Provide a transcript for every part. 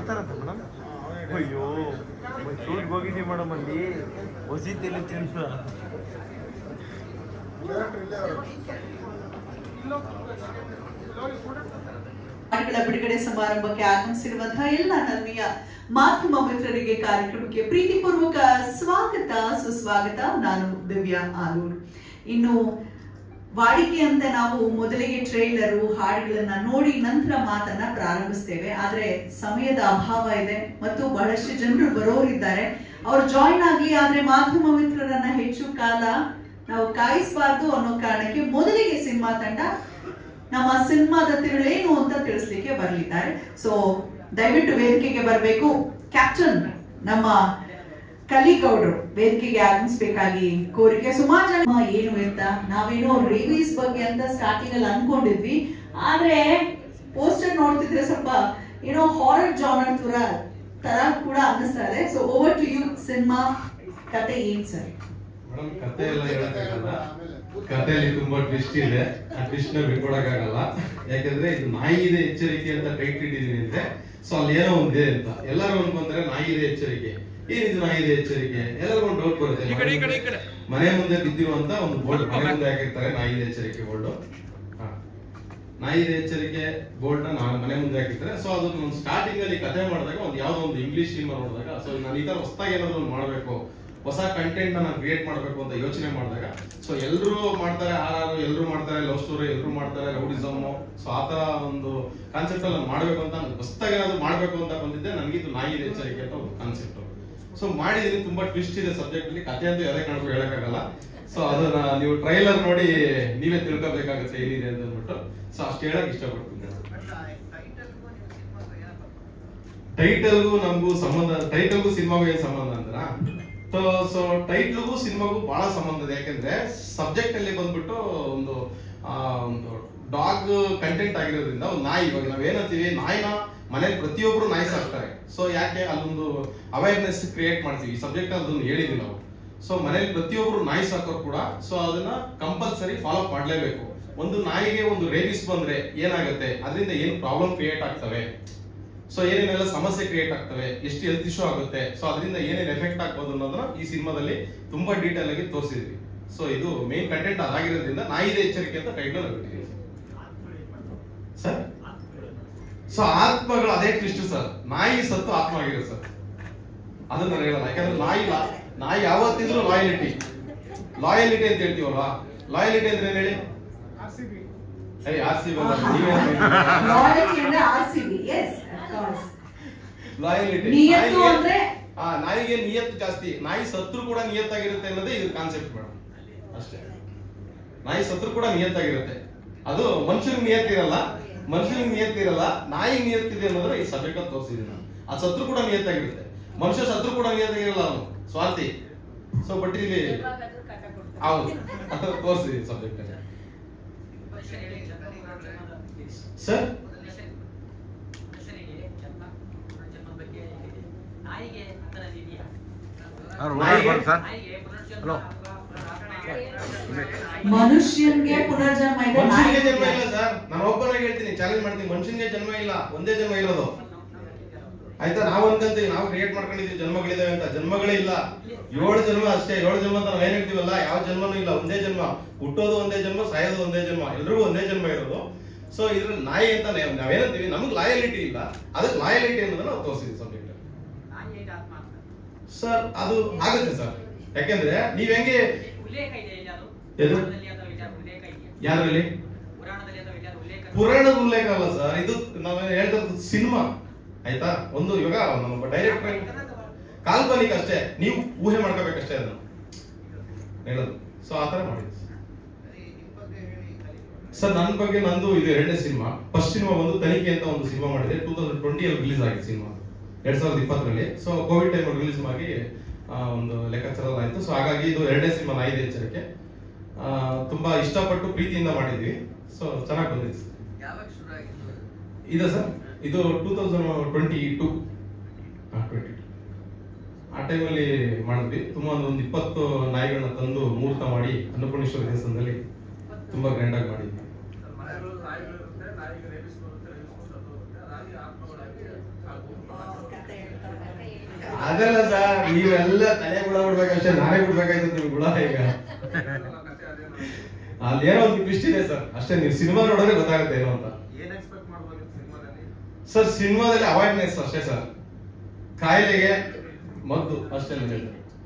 ಮಾಡ್ತಾರಂತ ಮೇಡಮ್. ಅಯ್ಯೋ ಮೈಸೂರಿಗೆ ಹೋಗಿದ್ದೀವಿ ಮೇಡಮ್, ಅಲ್ಲಿ ವಸತಿಯಲ್ಲಿ ತಿಂತ ಬಿಡುಗಡೆ ಸಮಾರಂಭಕ್ಕೆ ಆಗಮಿಸಿರುವಂತಹ ಎಲ್ಲ ನನ್ನೆಯ ಮಾಧ್ಯಮ ಮಿತ್ರರಿಗೆ ಕಾರ್ಯಕ್ರಮಕ್ಕೆ ಪ್ರೀತಿಪೂರ್ವಕ ಸ್ವಾಗತ ಸುಸ್ವಾಗತ. ನಾನು ದಿವ್ಯಾ ಆಲೂರ್. ಇನ್ನು ವಾಡಿಕೆಯಂತೆ ನಾವು ಮೊದಲಿಗೆ ಟ್ರೈಲರು ಹಾಡುಗಳನ್ನ ನೋಡಿ ನಂತರ ಮಾತನ್ನ ಪ್ರಾರಂಭಿಸ್ತೇವೆ. ಆದ್ರೆ ಸಮಯದ ಅಭಾವ ಇದೆ ಮತ್ತು ಬಹಳಷ್ಟು ಜನರು ಬರೋರಿದ್ದಾರೆ, ಅವ್ರು ಜಾಯಿನ್ ಆಗ್ಲಿ. ಆದ್ರೆ ಮಾಧ್ಯಮ ಮಿತ್ರರನ್ನ ಹೆಚ್ಚು ಕಾಲ ನಾವು ಕಾಯಿಸಬಾರ್ದು ಅನ್ನೋ ಕಾರಣಕ್ಕೆ ಮೊದಲಿಗೆ ಸಿನಿಮಾ ತಂಡ ನಮ್ಮ ಸಿನಿಮಾದ ತಿರುಳೇನು ಅಂತ ತಿಳಿಸ್ಲಿಕ್ಕೆ ಬರ್ಲಿದ್ದಾರೆ. ಸೊ ದಯವಿಟ್ಟು ವೇದಿಕೆಗೆ ಬರಬೇಕು. ಕ್ಯಾಪ್ಟನ್ ನಮ್ಮ ಕಲಿಗೌಡರು ವೇದಿಕೆಗೆ ಆಗಮಿಸಬೇಕಾಗಿ ಕೋರಿಕೆ. ಸುಮಾರು ಜನ ಏನು ಅಂತ ನಾವೇನೋ ರೇವೀಸ್ ಬಗ್ಗೆ ಅಂತ ಸ್ಟಾರ್ಟಿಂಗ್ ಅಲ್ಲಿ ಅನ್ಕೊಂಡಿದ್ವಿ, ಆದ್ರೆ ಪೋಸ್ಟರ್ ನೋಡ್ತಿದ್ರೆ ಸ್ವಲ್ಪ ಏನೋ ಹಾರರ್ ಜಾನರ್ ತರ ಕೂಡ ಅನ್ನಿಸ್ತಾ ಇದೆ. So over to you. Cinema ಕತೆ ಏನ್ ಸರ್? ಮೇಡಮ್, ಕತೆ ಎಲ್ಲ ಹೇಳಕ್ಕಾಗಲ್ಲ. ಕಥೆಯಲ್ಲಿ ತುಂಬಾ ಟ್ವಿಸ್ಟ್ ಇದೆ. ಆ ಟ್ವಿಸ್ಟ್ ನ ಬಿಟ್ಕೊಡಕ್ಕಾಗಲ್ಲ. ಯಾಕಂದ್ರೆ ಇದು ನಾಯಿ ಇದೆ ಎಚ್ಚರಿಕೆ ಅಂತ ಟೈಟ್ ಇಟ್ಟಿದೀನಿ ಅಂದ್ರೆ, ಸೊ ಅಲ್ಲಿ ಏನೋ ಒಂದೇ ಅಂತ ಎಲ್ಲರೂ ಅನ್ಕೊಂತಾರೆ. ನಾಯಿ ಇದೆ ಎಚ್ಚರಿಕೆ, ಏನಿದು ನಾಯಿ ಇದೆ ಎಚ್ಚರಿಕೆ? ಎಲ್ಲರಿಗೂ ಒಂದು ಡೌಟ್ ಬರುತ್ತೆ. ಮನೆ ಮುಂದೆ ಬಿದ್ದಿರುವಂತ ಒಂದು ಬೋರ್ಡ್ ಮನೆ ಮುಂದೆ ಹಾಕಿರ್ತಾರೆ, ನಾಯಿ ಇದೆ ಎಚ್ಚರಿಕೆ ಬೋರ್ಡ್. ನಾಯಿ ಇದೆ ಎಚ್ಚರಿಕೆ ಬೋರ್ಡ್ ನ ಮನೆ ಮುಂದೆ ಹಾಕಿರ್ತಾರೆ. ಸೊ ಅದನ್ನ ಸ್ಟಾರ್ಟಿಂಗ್ ಅಲ್ಲಿ ಕಥೆ ಮಾಡಿದಾಗ ಒಂದು ಯಾವ್ದೋ ಒಂದು ಇಂಗ್ಲಿಷ್ ಸಿನಿಮಾ ನೋಡಿದಾಗ, ಸೊ ನಾನು ಈ ತರ ಹೊಸದಾಗಿ ಏನಾದ್ರು ಒಂದು ಮಾಡ್ಬೇಕು, ಹೊಸ ಕಂಟೆಂಟ್ ನಾನು ಕ್ರಿಯೇಟ್ ಮಾಡಬೇಕು ಅಂತ ಯೋಚನೆ ಮಾಡಿದಾಗ, ಸೊ ಎಲ್ಲರೂ ಮಾಡ್ತಾರೆ ಆರ್, ಎಲ್ಲರೂ ಮಾಡ್ತಾರೆ ಲವ್ ಸ್ಟೋರಿ, ಎಲ್ಲರೂ ಮಾಡ್ತಾರೆ ರೌಡಿಸಮ್, ಸೊ ಆತರ ಒಂದು ಕಾನ್ಸೆಪ್ಟ್ ಅಲ್ಲಿ ಮಾಡ್ಬೇಕು ಅಂತ ಹೊಸದಾಗಿ ಏನಾದ್ರು ಮಾಡ್ಬೇಕು ಅಂತ ಬಂದಿದ್ದೆ. ನನಗೆ ಇದು ನಾಯಿ ಇದೆ ಎಚ್ಚರಿಕೆ ಅಂತ ಒಂದು ಕಾನ್ಸೆಪ್ಟ್. ಸೊ ಮಾಡಿದೀನಿ. ತುಂಬಾ ಟ್ವಿಸ್ಟ್ ಇದೆ ಸಬ್ಜೆಕ್ಟ್ ಅಲ್ಲಿ. ಕಥೆ ಅಂತೂ ಯಾವ್ದೇ ಕಾರಣಕ್ಕೂ ಹೇಳಕ್ಕಾಗಲ್ಲ. ಸೊ ಅದನ್ನ ನೀವು ಟ್ರೈಲರ್ ನೋಡಿ ನೀವೇ ತಿಳ್ಕೊಬೇಕಾಗುತ್ತೆ ಏನಿದೆ ಅಂತ ಅಂದ್ಬಿಟ್ಟು. ಸೊ ಅಷ್ಟು ಹೇಳಕ್ ಇಷ್ಟಪಡ್ತೀನಿ. ಟೈಟಲ್ಗೂ ನಮಗೂ ಸಂಬಂಧ, ಟೈಟಲ್ಗೂ ಸಿನಿಮಾಗೂ ಏನ್ ಸಂಬಂಧ ಅಂದ್ರ, ಸೊ ಟೈಟ್ಲ್ಗೂ ಸಿನಿಮಾಗೂ ಬಹಳ ಸಂಬಂಧ ಇದೆ. ಯಾಕಂದ್ರೆ ಸಬ್ಜೆಕ್ಟ್ ಅಲ್ಲಿ ಬಂದ್ಬಿಟ್ಟು ಒಂದು ಡಾಗ್ ಕಂಟೆಂಟ್ ಆಗಿರೋದ್ರಿಂದ ಒಂದು ನಾಯಿ, ಇವಾಗ ನಾವೇನಂತೀವಿ ನಾಯಿನ ಮನೇಲಿ ಪ್ರತಿಯೊಬ್ರು ನಾಯಿ ಸಾಕ್ತಾರೆ. ಸೊ ಯಾಕೆ ಅಲ್ಲೊಂದು ಅವೇರ್ನೆಸ್ ಕ್ರಿಯೇಟ್ ಮಾಡ್ತೀವಿ. ಈ ಸಬ್ಜೆಕ್ಟ್ ಅದನ್ನು ಹೇಳಿದ್ವಿ ನಾವು. ಸೊ ಮನೇಲಿ ಪ್ರತಿಯೊಬ್ರು ನಾಯಿ ಸಾಕೋರು ಕೂಡ ಸೊ ಅದನ್ನ ಕಂಪಲ್ಸರಿ ಫಾಲೋ ಮಾಡ್ಲೇಬೇಕು. ಒಂದು ನಾಯಿಗೆ ಒಂದು ರೇಬಿಸ್ ಬಂದ್ರೆ ಏನಾಗುತ್ತೆ, ಅದರಿಂದ ಏನು ಪ್ರಾಬ್ಲಮ್ ಕ್ರಿಯೇಟ್ ಆಗ್ತವೆ, ಸೊ ಏನೇನೆಲ್ಲ ಸಮಸ್ಯೆ ಕ್ರಿಯೇಟ್ ಆಗ್ತವೆ, ಎಷ್ಟು ಹೆಲ್ತ್ ಇಶ್ಯೂ ಆಗುತ್ತೆ, ಸೊ ಅದರಿಂದ ಏನೇನು ಎಫೆಕ್ಟ್ ಆಗ್ಬೋದು ಅನ್ನೋದನ್ನ ಈ ಸಿನಿಮಾದಲ್ಲಿ ತುಂಬಾ ಡೀಟೇಲ್ ಆಗಿ ತೋರಿಸಿದ್ವಿ. ಸೊ ಇದು ಮೇನ್ ಕಂಟೆಂಟ್ ಅದಾಗಿರೋದ್ರಿಂದ ನಾಯಿ ಇದೆ ಎಚ್ಚರಿಕೆ ಅಂತ ಟೈಟಲ್ ಬಿಟ್ಟಿದ್ದೀವಿ ಸರ್. ಸೊ ಆತ್ಮಗಳು ಅದೇ ಟ್ವಿಸ್ಟ್ ಸರ್. ನಾಯಿ ಸತ್ತು ಆತ್ಮ ಆಗಿರುತ್ತೆ ಸರ್, ಅದನ್ನ ನಾನು ಹೇಳಲ್ಲ. ಯಾಕಂದ್ರೆ ನಾಯಿ ಯಾವತ್ತಿದ್ರು ಲಾಯಲಿಟಿ ಅಂತ ಹೇಳ್ತೀವಲ್ವಾ. ಲಾಯಲಿಟಿ ಅಂದ್ರೆ ಏನ್ ಹೇಳಿ? ನಾಯಿಗೆ ನಿಯತ್ತು ಜಾಸ್ತಿ. ನಾಯಿ ಸತ್ರು ಕೂಡ ನಿಯತ್ತಾಗಿರುತ್ತೆ ಅನ್ನೋದೇ ಇದು ಕಾನ್ಸೆಪ್ಟ್ ಮೇಡಮ್. ಅಷ್ಟೇ, ನಾಯಿ ಸತ್ರು ಕೂಡ ನಿಯತ್ತಾಗಿರುತ್ತೆ. ಅದು ಮನುಷ್ಯನಿಗೆ ನಿಯತ್ತಿರಲ್ಲ, ನಾಯಿ ನಿಯತ್ತಿದೆ ಅನ್ನೋದ್ರೆ ಈ ಸಬ್ಜೆಕ್ಟ್ ಅಂತ ತೋರಿಸಿದೀನಿ ನಾನು. ಆ ಸತ್ರು ಕೂಡ ನಿಯತ್ತಾಗಿರುತ್ತೆ, ಮನುಷ್ಯ ಸತ್ರು ಕೂಡ ನಿಯತ್ತಾಗಿರಲ್ಲ, ಅವನು ಸ್ವಾರ್ಥಿ. ಸೊ ಬಟ್ ಇಲ್ಲಿ ಹೌದು ತೋರಿಸಿದೀನಿ ಸಬ್ಜೆಕ್ಟ್ ಸರ್. ಮನುಷ್ಯನ್ಗೆ ಪುನರ್ಜನ್ಮ ಇದೆ, ಮನುಷ್ಯನಿಗೆ ಜನ್ಮ ಇಲ್ಲ ಸರ್. ನಾನು ಒಬ್ಬನಾಗಿ ಹೇಳ್ತೀನಿ, ಚಾಲೆಂಜ್ ಮಾಡ್ತೀನಿ. ಮನುಷ್ಯನಿಗೆ ಜನ್ಮ ಇಲ್ಲ, ಒಂದೇ ಜನ್ಮ ಇರೋದು. ಆಯ್ತಾ? ನಾವು ಅನ್ಕಂತೀವಿ ನಾವು ಕ್ರಿಯೇಟ್ ಮಾಡ್ಕೊಂಡಿದೀವಿ ಜನ್ಮಗಳಿದಾವೆ ಅಂತ. ಜನ್ಮಗಳೇ ಇಲ್ಲ, 7 ಜನ್ಮ ಅಷ್ಟೇ. 7 ಜನ್ಮ ಅಂತ ನಾವೇನ್ ಹೇಳ್ತೀವಲ್ಲ, ಯಾವ ಜನ್ಮನೂ ಇಲ್ಲ, ಒಂದೇ ಜನ್ಮ. ಹುಟ್ಟೋದು ಒಂದೇ ಜನ್ಮ, ಸಾಯೋದು ಒಂದೇ ಜನ್ಮ, ಎಲ್ರಿಗೂ ಒಂದೇ ಜನ್ಮ ಇರೋದು. ಸೊ ಇದ್ರಲ್ಲಿ ನಾಯಿ ಅಂತ ನಾವೇನಂತೀವಿ, ನಮ್ಗೆ ಲಾಯಲಿಟಿ ಇಲ್ಲ, ಅದಕ್ಕೆ ಲಾಯಲಿಟಿ ಅನ್ನೋದನ್ನ ನಾವು ತೋರಿಸಿದ್ವಿ ಸಬ್ಜೆಕ್ಟ್ ಸರ್. ಅದು ಆಗುತ್ತೆ ಸರ್. ಯಾಕೆಂದ್ರೆ ನೀವ್ ಹೆಂಗೆ ಯಾರಲ್ಲಿ ಪುರಾಣದ ಉಲ್ಲೇಖ ಅಲ್ಲ ಸರ್, ಇದು ನಾವ್ ಹೇಳ್ತಾ ಸಿನಿಮಾ. ಆಯ್ತಾ? ಒಂದು ಇವಾಗ ನಮ್ಮ ಡೈರೆಕ್ಟರ್ ಕಾಲ್ಪನಿಕ ಅಷ್ಟೇ, ನೀವು ಊಹೆ ಮಾಡ್ಕೋಬೇಕಷ್ಟೇ ಅದನ್ನು ಹೇಳೋದು. ಸೊ ಆತರ ಮಾಡಿದ್ವಿ ಸರ್. ನನ್ನ ಬಗ್ಗೆ ನಂದು ಇದು 2ನೇ ಸಿನಿಮಾ. ಫಸ್ಟ್ ಸಿನಿಮಾ ಒಂದು ತನಿಖೆ ಅಂತ ಒಂದು ಸಿನಿಮಾ ಮಾಡಿದೆ. 2020 ಅಲ್ಲಿ ರಿಲೀಸ್ ಆಗಿದೆ ಸಿನಿಮಾ, 2020ರಲ್ಲಿ. ಸೊ ಕೋವಿಡ್ ಟೈಮ್ ರಿಲೀಸ್ ಆಗಿ ಒಂದು ಲೆಕ್ಕಾಚಾರ ಆಯ್ತು. ಸೊ ಹಾಗಾಗಿ ಇದು 2ನೇ ಸಿನಿಮಾ ನಾಯಿ ಇದೆ ಎಚ್ಚರಿಕೆ. ತುಂಬಾ ಇಷ್ಟಪಟ್ಟು ಪ್ರೀತಿಯಿಂದ ಮಾಡಿದ್ವಿ. ಸೊ ಚೆನ್ನಾಗಿ ಬಂದಿದೆ ಇದೆ ಸರ್. ಇದು 2022 ಆ ಟೈಮಲ್ಲಿ ಮಾಡಿದ್ವಿ. ತುಂಬಾ ಒಂದು 20 ನಾಯಿಗಳನ್ನ ತಂದು ಮುಹೂರ್ತ ಮಾಡಿ ಅನ್ನಪೂರ್ಣೇಶ್ವರ ದೇವಸ್ಥಾನದಲ್ಲಿ ತುಂಬಾ ಗ್ರ್ಯಾಂಡ್ ಆಗಿ ಮಾಡಿದ್ವಿ. ಅದಲ್ಲ ಸರ್, ನೀವೆಲ್ಲ ತಲೆ ಗುಣ ಬಿಡ್ಬೇಕಷ್ಟೇ, ನಾನೇ ಬಿಡ್ಬೇಕಾಯ್ತು ನಿಮ್ಗೆ ಗುಣ. ಈಗ ಅಲ್ಲೇನೋ ಒಂದು ಟ್ವಿಸ್ಟ್ ಇದೆ ಸರ್ ಅಷ್ಟೇ, ನೀವು ಸಿನಿಮಾ ನೋಡಿದ್ರೆ ಗೊತ್ತಾಗುತ್ತೆ ಏನೋ ಅಂತ. ಸರ್ ಸಿನಿಮಾದಲ್ಲಿ ಅವೇರ್ನೆಸ್ ಅಷ್ಟೇ ಸರ್, ಕಾಯಿಲೆಗೆ ಮದ್ದು ಅಷ್ಟೇ,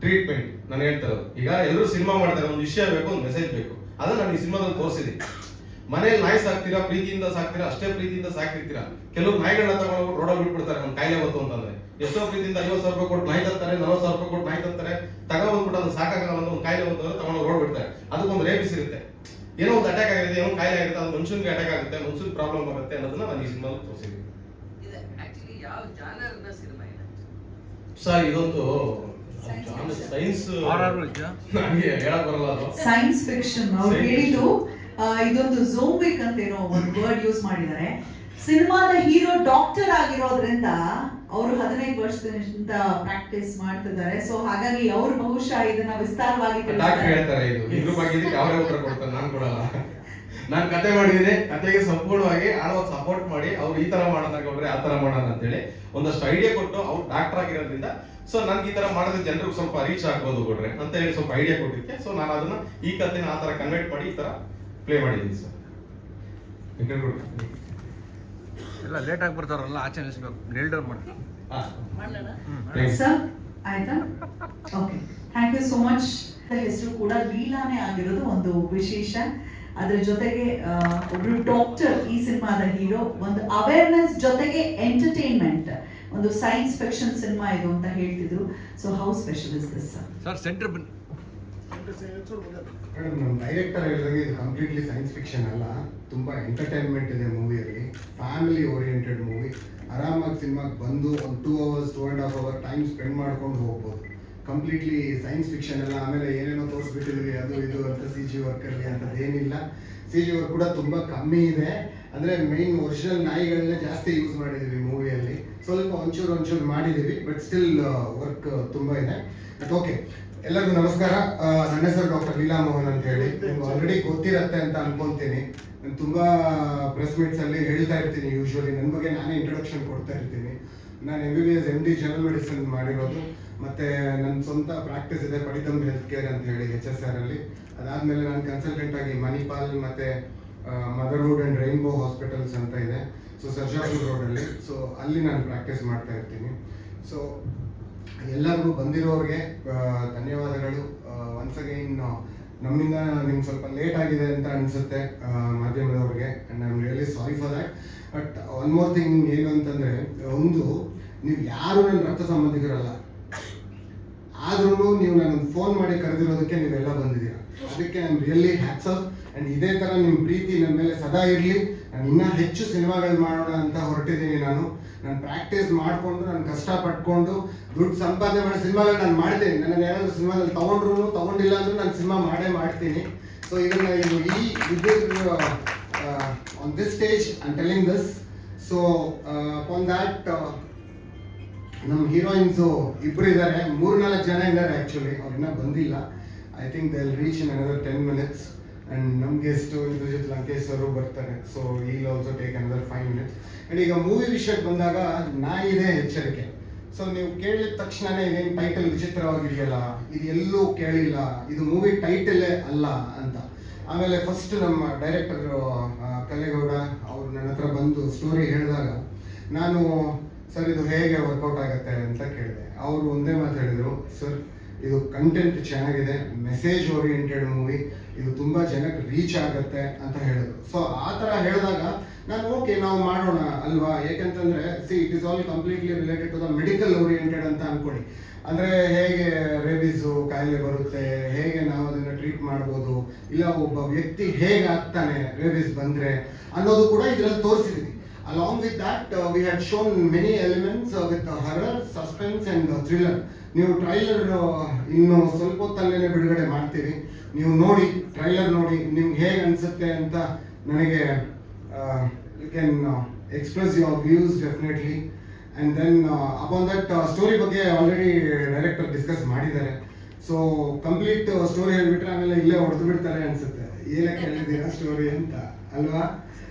ಟ್ರೀಟ್ಮೆಂಟ್ ನಾನು ಹೇಳ್ತಾ ಇರೋದು. ಈಗ ಎಲ್ಲರೂ ಸಿನಿಮಾ ಮಾಡ್ತಾರೆ, ಒಂದು ವಿಷಯ ಬೇಕು, ಒಂದು ಮೆಸೇಜ್ ಬೇಕು, ಅದನ್ನ ನಾನು ಈ ಸಿನಿಮಾದಲ್ಲಿ ತೋರಿಸಿದೆ. ಮನೇಲಿ ನಾಯಿ ಸಾಕ್ತೀರಾ, ಪ್ರೀತಿಯಿಂದ ಸಾಕ್ತೀರಾ, ಅಷ್ಟೇ ಪ್ರೀತಿಯಿಂದ ಸಾಕಿರ್ತೀರಾ. ಕೆಲವು ನಾಯಿಗಳನ್ನ ತಗೊಂಡು ರೋಡಲ್ಲಿ ಬಿಟ್ಬಿಡ್ತಾರೆ, ಒಂದು ಕಾಯಿಲೆ ಬಂತು ಅಂತಂದ್ರೆ. ಎಷ್ಟೋ ಪ್ರೀತಿಯಿಂದ 50,000 ರೂಪಾಯಿ ಕೊಟ್ಟು ನಾಯಿ ತರ್ತಾರೆ, 40,000 ರೂಪಾಯಿ ಕೊಟ್ಟು ನಾಯಿ ತರ್ತಾರೆ, ತಗೊಂಡ್ಬಿಟ್ಟು ಅದು ಸಾಕಾಗಲ್ಲ ಅಂತ ಒಂದು ಕಾಯಿಲೆ ಬಂತು ಅಂದ್ರೆ ತಗೊಂಡು ರೋಡ್ ಬಿಡ್ತಾರೆ. ಅದಕ್ಕೊಂದು ರೇಬಿಸ್ ಇರುತ್ತೆ, ಏನೋ ಒಂದು ಅಟ್ಯಾಕ್ ಆಗಿದೆ, ಏನೋ ಕಾಯಿಲೆ ಆಗುತ್ತೆ, ಅದು ಮನುಷ್ಯನಿಗೆ ಅಟ್ಯಾಕ್ ಆಗುತ್ತೆ, ಮನುಷ್ಯನಿಗೆ ಪ್ರಾಬ್ಲಮ್ ಆಗುತ್ತೆ ಅನ್ನೋದನ್ನ ನಾನು ಈ ಸಿನಿಮಾದಲ್ಲಿ ತೋರಿಸಿದ್ದೀನಿ. ಸರ್ ಇದೊಂದು ಸೈನ್ಸ್, ನನಗೆ ಹೇಳಕ್ ಬರಲ್ಲ, ಅದು ಸೈನ್ಸ್ ಫಿಕ್ಷನ್. ಅವ್ರು ಹೇಳಿದ್ದು ಇದೊಂದು ಝೋಂಬಿಕ್ ಅಂತ ಏನೋ ಒಂದು ವರ್ಡ್ ಯೂಸ್ ಮಾಡಿದ್ದಾರೆ. ಸಿನಿಮಾದ ಹೀರೋ ಡಾಕ್ಟರ್ ಆಗಿರೋದ್ರಿಂದ ಅವರು 15 ವರ್ಷದಿಂದ ಪ್ರಾಕ್ಟೀಸ್ ಮಾಡ್ತಿದ್ದಾರೆ. ಸೊ ಹಾಗಾಗಿ ಅವ್ರು ಬಹುಶಃ ಇದನ್ನ ವಿಸ್ತಾರವಾಗಿ ಹೇಳ್ತಾರೆ. ಇದು ಇದ್ರ ಬಗ್ಗೆ ಅವರೇ ಉತ್ತರ ಕೊಡ್ತಾರೆ, ನಾನು ಕೊಡಲ್ಲ. ನಾನು ಕತೆ ಮಾಡಿದ್ದೀನಿ, ಕತೆಗೆ ಸಂಪೂರ್ಣವಾಗಿ ಆಳವಾಗಿ ಸಪೋರ್ಟ್ ಮಾಡಿ ಅವ್ರು ಈ ತರ ಮಾಡೋದಾಗ್ರೆ ಆ ತರ ಮಾಡೋಣ ಅಂತೇಳಿ ಒಂದಷ್ಟು ಐಡಿಯಾ ಕೊಟ್ಟು, ಅವ್ರು ಡಾಕ್ಟರ್ ಆಗಿರೋದ್ರಿಂದ ಸೊ ನನ್ಗೆ ಈ ತರ ಮಾಡಿದ್ರೆ ಜನರಿಗೆ ಸ್ವಲ್ಪ ರೀಚ್ ಆಗ್ಬೋದು ಕೊಡ್ರೆ ಅಂತ ಹೇಳಿ ಸ್ವಲ್ಪ ಐಡಿಯಾ ಕೊಟ್ಟಿದ್ದೆ. ಸೊ ನಾನು ಅದನ್ನ ಈ ಕತೆನ ಆ ತರ ಕನ್ವರ್ಟ್ ಮಾಡಿ ಈ ತರ ಪ್ಲೇ ಮಾಡಿದ್ದೀನಿ ಸರ್. ಎಲ್ಲ ಲೇಟ್ ಆಗಿ ಬರ್ತಾರಲ್ಲ, ಆಚೆ ನಿಲ್ಲಿಸ್ಬೇಕು, ನೇಲ್ ಡೌನ್ ಮಾಡ್ತಾರೆ ಸರ್. ಆಯ್ತಾ? Okay, thank you so much. ಹೆಸರು ಕೂಡ ಲೀಲಾನೇ ಆಗಿರೋದು ಒಂದು ವಿಶೇಷ. ಅದ್ರ ಜೊತೆಗೆ ಒಬ್ರು ಡಾಕ್ಟರ್ ಈ ಸಿನಿಮಾದ ಹೀರೋ, ಒಂದು ಅವೇರ್ನೆಸ್ ಜೊತೆಗೆ ಎಂಟರ್ಟೈನ್ಮೆಂಟ್, ಒಂದು ಸೈನ್ಸ್ ಫಿಕ್ಷನ್ ಸಿನಿಮಾ ಇದು ಅಂತ ಹೇಳ್ತಿದ್ರು. So how special is this sir? Centre madam, ನಮ್ಮ ಡೈರೆಕ್ಟರ್ ಹೇಳಿದಂಗೆ ಇದು ಕಂಪ್ಲೀಟ್ಲಿ ಸೈನ್ಸ್ ಫಿಕ್ಷನ್ ಅಲ್ಲ, ತುಂಬ ಎಂಟರ್ಟೈನ್ಮೆಂಟ್ ಇದೆ ಮೂವಿಯಲ್ಲಿ. Family oriented movie. ಆರಾಮಾಗಿ ಸಿನಿಮಾಗೆ ಬಂದು ಒಂದು 2 hours 2.5 hour ಟೈಮ್ ಸ್ಪೆಂಡ್ ಮಾಡ್ಕೊಂಡು ಹೋಗ್ಬೋದು. ಕಂಪ್ಲೀಟ್ಲಿ ಸೈನ್ಸ್ ಫಿಕ್ಷನ್ ಅಲ್ಲ. ಆಮೇಲೆ ಏನೇನೋ ತೋರಿಸ್ಬಿಟ್ಟಿದ್ವಿ ಅದು ಇದು ಅಂತ CG ವರ್ಕಲ್ಲಿ ಅಂಥದ್ದೇನಿಲ್ಲ. CG ವರ್ಕ್ ಕೂಡ ತುಂಬ ಕಮ್ಮಿ ಇದೆ. ಅಂದರೆ ಮೈನ್ ಒರಿಜಿನಲ್ ನಾಯಿಗಳನ್ನೇ ಜಾಸ್ತಿ ಯೂಸ್ ಮಾಡಿದ್ದೀವಿ ಮೂವಿಯಲ್ಲಿ. ಸ್ವಲ್ಪ ಒಂಚೂರು ಮಾಡಿದ್ದೀವಿ, ಬಟ್ ಸ್ಟಿಲ್ ವರ್ಕ್ ತುಂಬ ಇದೆ. ಬಟ್ ಓಕೆ, ಎಲ್ಲರಿಗೂ ನಮಸ್ಕಾರ. ನನ್ನ ಹೆಸರು ಡಾಕ್ಟರ್ ಲೀಲಾ ಮೋಹನ್ ಅಂತ ಹೇಳಿ. ನಿಮ್ಗೆ ಆಲ್ರೆಡಿ ಗೊತ್ತಿರತ್ತೆ ಅಂತ ಅನ್ಕೊಂತೀನಿ. ನಾನು ತುಂಬ ಪ್ರೆಸ್ ಮೀಟ್ಸಲ್ಲಿ ಹೇಳ್ತಾ ಇರ್ತೀನಿ, ಯೂಶ್ವಲಿ ನನ್ನ ಬಗ್ಗೆ ನಾನೇ ಇಂಟ್ರೊಡಕ್ಷನ್ ಕೊಡ್ತಾ ಇರ್ತೀನಿ. ನಾನು MBBS MD ಜನರಲ್ ಮೆಡಿಸಿನ್ ಮಾಡಿರೋದು, ಮತ್ತು ನನ್ನ ಸ್ವಂತ ಪ್ರಾಕ್ಟೀಸ್ ಇದೆ ಪಡಿತಂಬ ಹೆಲ್ತ್ ಕೇರ್ ಅಂತ ಹೇಳಿ HSR ಅಲ್ಲಿ. ಅದಾದಮೇಲೆ ನಾನು ಕನ್ಸಲ್ಟೆಂಟ್ ಆಗಿ ಮಣಿಪಾಲ್ ಮತ್ತು ಮದರ್ಹುಡ್ ಆ್ಯಂಡ್ ರೈನ್ಬೋ ಹಾಸ್ಪಿಟಲ್ಸ್ ಅಂತ ಇದೆ, ಸೊ ಸರ್ಜಾಪುರ್ ರೋಡಲ್ಲಿ. ಸೊ ಅಲ್ಲಿ ನಾನು ಪ್ರಾಕ್ಟೀಸ್ ಮಾಡ್ತಾ ಇರ್ತೀನಿ. ಸೊ ಎಲ್ಲರಿಗೂ ಬಂದಿರೋರಿಗೆ ಧನ್ಯವಾದಗಳು. ಒನ್ಸ್ ಅಗೈನ್ ನಮ್ಮಿಂದ ನಿಮ್ಗೆ ಸ್ವಲ್ಪ ಲೇಟ್ ಆಗಿದೆ ಅಂತ ಅನಿಸುತ್ತೆ ಮಾಧ್ಯಮದವ್ರಿಗೆ, and I am really sorry for that. But one more thing ಏನು ಅಂತಂದರೆ, ಒಂದು, ನೀವು ಯಾರು ನನ್ನ ರಕ್ತ ಸಂಬಂಧಿಕರಲ್ಲ, ಆದ್ರೂ ನೀವು ನಾನು ಫೋನ್ ಮಾಡಿ ಕರೆದಿರೋದಕ್ಕೆ ನೀವೆಲ್ಲ ಬಂದಿದ್ದೀರಾ. ಅದಕ್ಕೆ I am really hats off. And ಇದೇ ಥರ ನಿಮ್ಮ ಪ್ರೀತಿ ನನ್ನ ಮೇಲೆ ಸದಾ ಇರಲಿ. ನಾನು ಇನ್ನೂ ಹೆಚ್ಚು ಸಿನಿಮಾಗಳು ಮಾಡೋಣ ಅಂತ ಹೊರಟಿದ್ದೀನಿ. ನಾನು ಪ್ರಾಕ್ಟೀಸ್ ಮಾಡಿಕೊಂಡು, ನಾನು ಕಷ್ಟಪಟ್ಕೊಂಡು ದುಡ್ಡು ಸಂಪಾದನೆ ಮಾಡಿ ಸಿನಿಮಾಗಳು ನಾನು ಮಾಡ್ತೀನಿ. ನನ್ನ ಯಾರಾದರೂ ಸಿನಿಮಾದಲ್ಲಿ ತೊಗೊಂಡಿಲ್ಲ ಅಂದರೂ ನಾನು ಸಿನಿಮಾ ಮಾಡ್ತೀನಿ. ಸೊ ಇದನ್ನು on this stage I am telling this. So upon that ನಮ್ಮ ಹೀರೋಯಿನ್ಸು ಇಬ್ಬರು ಇದ್ದಾರೆ, 3-4 ಜನ ಇದ್ದಾರೆ ಆ್ಯಕ್ಚುಲಿ. ಅವ್ರನ್ನ ಬಂದಿಲ್ಲ. I think they will reach in another 10 minutes. And ನಮ್ಮ ಗೆಸ್ಟು ಇಂದ್ರಜಿತ್ ಲಂಕೇಶ್ ಅವರು ಬರ್ತಾರೆ. So eel also take another 5 minutes. And ಈಗ ಮೂವಿ ವಿಷಯಕ್ಕೆ ಬಂದಾಗ, ನಾಯಿದೆ ಎಚ್ಚರಿಕೆ. ಸೊ ನೀವು ಕೇಳಿದ ತಕ್ಷಣನೇ ಇದೇನು ಟೈಟಲ್ ವಿಚಿತ್ರವಾಗಿದೆಯಲ್ಲ, ಇದು ಎಲ್ಲೂ ಕೇಳಿಲ್ಲ, ಇದು ಮೂವಿ ಟೈಟಲೇ ಅಲ್ಲ ಅಂತ. ಆಮೇಲೆ ಫಸ್ಟ್ ನಮ್ಮ ಡೈರೆಕ್ಟರ್ ಕಲೇಗೌಡ ಅವರು ನನ್ನ ಹತ್ರ ಬಂದು ಸ್ಟೋರಿ ಹೇಳಿದಾಗ, ನಾನು ಸರ್ ಇದು ಹೇಗೆ ವರ್ಕೌಟ್ ಆಗುತ್ತೆ ಅಂತ ಕೇಳಿದೆ. ಅವರು ಒಂದೇ ಮಾತು ಹೇಳಿದರು, ಸರ್ ಇದು ಕಂಟೆಂಟ್ ಚೆನ್ನಾಗಿದೆ, ಮೆಸೇಜ್ ಓರಿಯೆಂಟೆಡ್ ಮೂವಿ, ಇದು ತುಂಬ ಜನಕ್ಕೆ ರೀಚ್ ಆಗುತ್ತೆ ಅಂತ ಹೇಳಿದ್ರು. ಸೊ ಆ ಥರ ಹೇಳಿದಾಗ ನಾನು ಓಕೆ ನಾವು ಮಾಡೋಣ ಅಲ್ವಾ. ಏಕೆಂತಂದರೆ it is all completely related to the medical oriented ಅಂತ ಅಂದ್ಕೊಳ್ಳಿ. ಅಂದರೆ ಹೇಗೆ ರೇಬಿಸು ಕಾಯಿಲೆ ಬರುತ್ತೆ, ಹೇಗೆ ನಾವು ಅದನ್ನು ಟ್ರೀಟ್ ಮಾಡ್ಬೋದು, ಇಲ್ಲ ಒಬ್ಬ ವ್ಯಕ್ತಿ ಹೇಗೆ ಆಗ್ತಾನೆ ರೇಬಿಸ್ ಬಂದರೆ ಅನ್ನೋದು ಕೂಡ ಇದರಲ್ಲಿ ತೋರಿಸಿದ್ವಿ. Along with that, we had shown many elements with horror, suspense and thriller. ನೀವು ಟ್ರೈಲರ್ ಇನ್ನು ಸ್ವಲ್ಪ ಹೊತ್ತಲ್ಲೇ ಬಿಡುಗಡೆ ಮಾಡ್ತೀವಿ. ನೀವು ನೋಡಿ, ಟ್ರೈಲರ್ ನೋಡಿ, ನಿಮ್ಗೆ ಹೇಗೆ ಅನಿಸುತ್ತೆ ಅಂತ ನನಗೆ you can express your views definitely. And then upon that story ಬಗ್ಗೆ ಆಲ್ರೆಡಿ ಡೈರೆಕ್ಟರ್ ಡಿಸ್ಕಸ್ ಮಾಡಿದ್ದಾರೆ. ಸೊ ಕಂಪ್ಲೀಟ್ ಸ್ಟೋರಿ ಹೇಳ್ಬಿಟ್ರೆ ಆಮೇಲೆ ಇಲ್ಲೇ ಹೊಡೆದು ಬಿಡ್ತಾರೆ ಅನಿಸುತ್ತೆ, ಏನಕ್ಕೆ ಹೇಳಿದ್ದೀರಾ ಸ್ಟೋರಿ ಅಂತ ಅಲ್ವಾ.